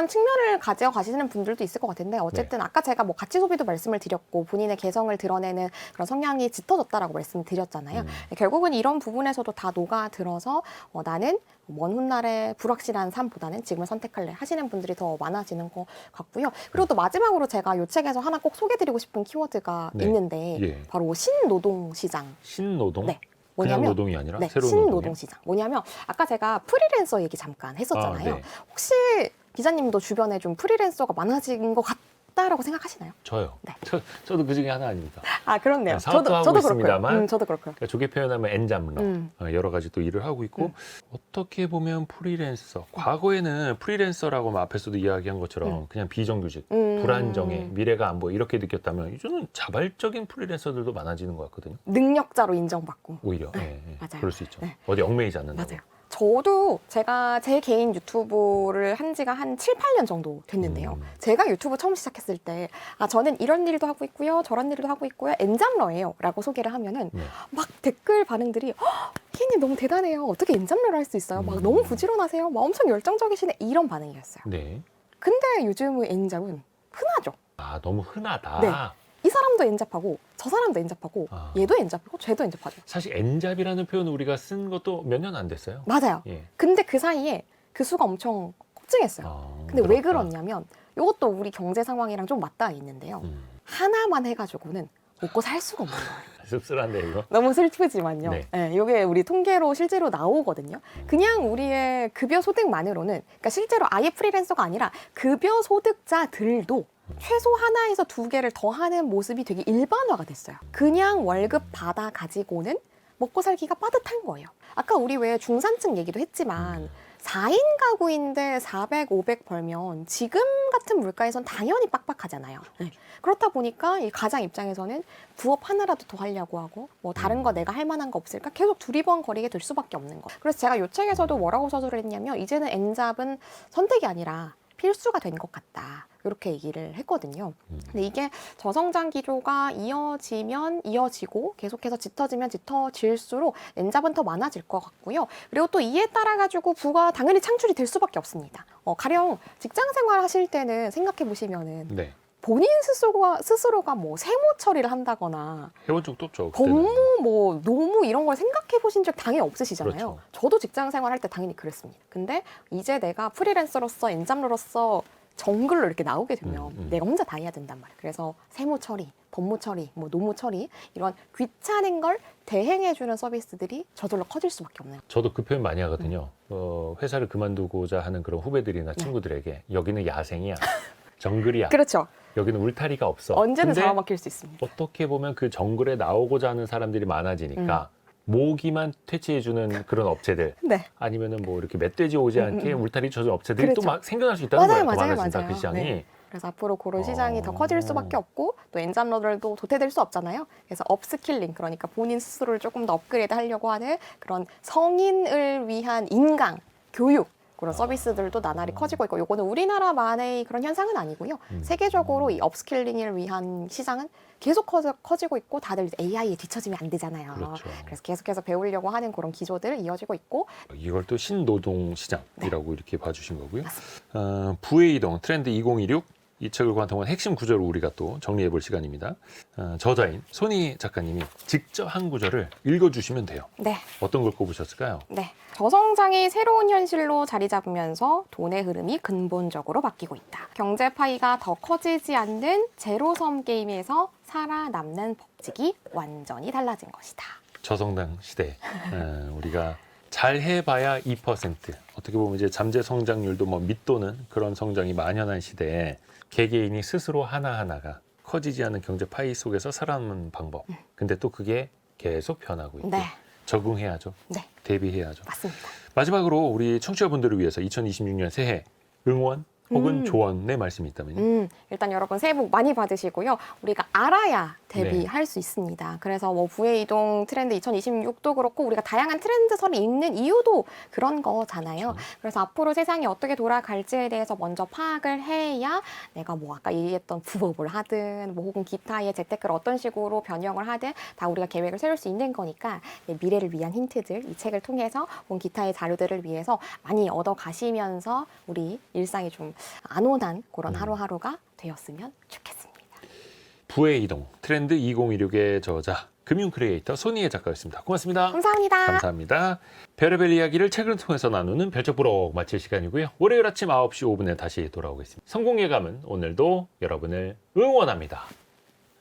측면을 가져가시는 분들도 있을 것 같은데 어쨌든 아까 제가 뭐 가치 소비도 말씀을 드렸고 본인의 개성을 드러내는 그런 성향이 짙어졌다라고 말씀을 드렸잖아요. 결국은 이런 부분에서도 다 녹아들어서 나는 먼 훗날의 불확실한 삶보다는 지금을 선택할래 하시는 분들이 더 많아지는 것 같고요. 그리고 또 마지막으로 제가 이 책에서 하나 꼭 소개드리고 싶은 키워드가 있는데 예. 바로 신노동시장. 신노동? 네. 그냥 뭐냐면 노동이 아니라 네, 새로운 신노동 시장. 뭐냐면 아까 제가 프리랜서 얘기 잠깐 했었잖아요. 네. 혹시 기자님도 주변에 좀 프리랜서가 많아진 것 같다라고 생각하시나요? 저요. 네. 저도 그 중에 하나 아닙니까? 아 그렇네요. 사업도 하고 저도 있습니다만 그렇고요. 저도 그렇고요. 그러니까 좋게 표현하면 엔잡러 여러 가지 또 일을 하고 있고 어떻게 보면 프리랜서 과거에는 프리랜서라고 뭐 앞에서도 이야기한 것처럼 그냥 비정규직 불안정해 미래가 안 보여 이렇게 느꼈다면 이제는 자발적인 프리랜서들도 많아지는 것 같거든요. 능력자로 인정받고 오히려 네, 예, 예. 맞아요. 그럴 수 있죠. 네. 어디 얽매이지 않는다고. 맞아요. 저도 제가 제 개인 유튜브를 한 지가 한 7, 8년 정도 됐는데요. 제가 유튜브 처음 시작했을 때 저는 이런 일도 하고 있고요. 저런 일도 하고 있고요. 엔잡러예요. 라고 소개를 하면은 막 댓글 반응들이 키님 너무 대단해요. 어떻게 엔잡러를 할 수 있어요? 막 너무 부지런하세요. 막 엄청 열정적이시네. 이런 반응이었어요. 네. 근데 요즘의 엔잡은 흔하죠. 아 너무 흔하다. 네. 이 사람도 엔잡하고 저 사람도 엔잡하고 얘도 엔잡하고 쟤도 엔잡하죠. 사실 엔잡이라는 표현을 우리가 쓴 것도 몇 년 안 됐어요. 맞아요. 예. 근데 그 사이에 그 수가 엄청 폭증했어요. 근데 왜 그러냐면 이것도 우리 경제 상황이랑 좀 맞닿아 있는데요. 하나만 해가지고는 먹고 살 수가 없는 거예요. 씁쓸한데 이거. 너무 슬프지만요. 네. 네, 이게 우리 통계로 실제로 나오거든요. 그냥 우리의 급여 소득만으로는, 그러니까 실제로 아예 프리랜서가 아니라 급여 소득자들도 최소 하나에서 두 개를 더 하는 모습이 되게 일반화가 됐어요. 그냥 월급 받아 가지고는 먹고 살기가 빠듯한 거예요. 아까 우리 왜 중산층 얘기도 했지만 4인 가구인데 400, 500 벌면 지금 같은 물가에선 당연히 빡빡하잖아요. 네. 그렇다 보니까 이 가장 입장에서는 부업 하나라도 더 하려고 하고 뭐 다른 거 내가 할 만한 거 없을까 계속 두리번거리게 될 수밖에 없는 거. 그래서 제가 이 책에서도 뭐라고 서술을 했냐면 이제는 엔잡은 선택이 아니라 필수가 된 것 같다. 이렇게 얘기를 했거든요. 근데 이게 저성장 기조가 이어지면 이어지고 계속해서 짙어지면 짙어질수록 엔잡은 더 많아질 것 같고요. 그리고 또 이에 따라 가지고 부가 당연히 창출이 될 수밖에 없습니다. 가령 직장 생활 하실 때는 생각해 보시면은 네. 본인 스스로가 뭐 세무 처리를 한다거나 해본 적도 없죠. 그때는. 법무 뭐 노무 이런 걸 생각해 보신 적 당연히 없으시잖아요. 그렇죠. 저도 직장 생활할 때 당연히 그랬습니다. 근데 이제 내가 프리랜서로서 엔잡러로서 정글로 이렇게 나오게 되면 내가 혼자 다 해야 된단 말이에요. 그래서 세무 처리, 법무 처리, 뭐 노무 처리 이런 귀찮은 걸 대행해주는 서비스들이 저절로 커질 수밖에 없네요. 저도 그 표현 많이 하거든요. 회사를 그만두고자 하는 그런 후배들이나 친구들에게 여기는 야생이야. 정글이야. 그렇죠. 여기는 울타리가 없어. 언제는 근데 잡아먹힐 수 있습니다. 어떻게 보면 그 정글에 나오고자 하는 사람들이 많아지니까 모기만 퇴치해주는 그런 업체들 네. 아니면은 뭐 이렇게 멧돼지 오지 않게 울타리 쳐주는 업체들이 그렇죠. 또 막 생겨날 수 있다는 거예요. 더 맞아요, 많아진다 맞아요. 그 시장이. 네. 그래서 앞으로 그런 시장이 더 커질 수밖에 없고 또 엔잡러들도 도태될 수 없잖아요. 그래서 업스킬링 그러니까 본인 스스로를 조금 더 업그레이드 하려고 하는 그런 성인을 위한 인강 교육 그런 서비스들도 나날이 커지고 있고 요거는 우리나라만의 그런 현상은 아니고요. 세계적으로 이 업스킬링을 위한 시장은 계속 커지고 있고 다들 AI에 뒤처지면 안 되잖아요. 그렇죠. 그래서 계속해서 배우려고 하는 그런 기조들 이어지고 있고 이걸 또 신노동 시장이라고 이렇게 봐주신 거고요. 맞습니다. 부의 이동 트렌드 2016 이 책을 관통한 핵심 구절을 우리가 또 정리해 볼 시간입니다. 저자인 손희 작가님이 직접 한 구절을 읽어주시면 돼요. 네. 어떤 걸 꼽으셨을까요? 네. 저성장이 새로운 현실로 자리 잡으면서 돈의 흐름이 근본적으로 바뀌고 있다. 경제 파이가 더 커지지 않는 제로섬 게임에서 살아남는 법칙이 완전히 달라진 것이다. 저성장 시대 우리가 잘 해봐야 2% 어떻게 보면 이제 잠재 성장률도 뭐 밑도는 그런 성장이 만연한 시대에 개개인이 스스로 하나하나가 커지지 않는 경제 파이 속에서 살아남는 방법. 근데 또 그게 계속 변하고 있고 네. 적응해야죠. 네. 대비해야죠. 맞습니다. 마지막으로 우리 청취자분들을 위해서 2026년 새해 응원 혹은 조언의 말씀이 있다면요. 일단 여러분 새해 복 많이 받으시고요. 우리가 알아야 대비할 수 있습니다. 그래서 뭐 부의 이동 트렌드 2026도 그렇고 우리가 다양한 트렌드설이 있는 이유도 그런 거잖아요. 그래서 앞으로 세상이 어떻게 돌아갈지에 대해서 먼저 파악을 해야 내가 뭐 아까 얘기했던 부업을 하든 뭐 혹은 기타의 재테크를 어떤 식으로 변형을 하든 다 우리가 계획을 세울 수 있는 거니까 미래를 위한 힌트들 이 책을 통해서 혹은 기타의 자료들을 위해서 많이 얻어 가시면서 우리 일상이 좀 안온한 그런 하루하루가 되었으면 좋겠습니다. 부의 이동 트렌드 2016의 저자 금융 크리에이터 손희애 작가였습니다. 고맙습니다. 감사합니다. 감사합니다. 별의별 이야기를 책을 통해서 나누는 별책부록 마칠 시간이고요. 월요일 아침 9시 5분에 다시 돌아오겠습니다. 성공 예감은 오늘도 여러분을 응원합니다.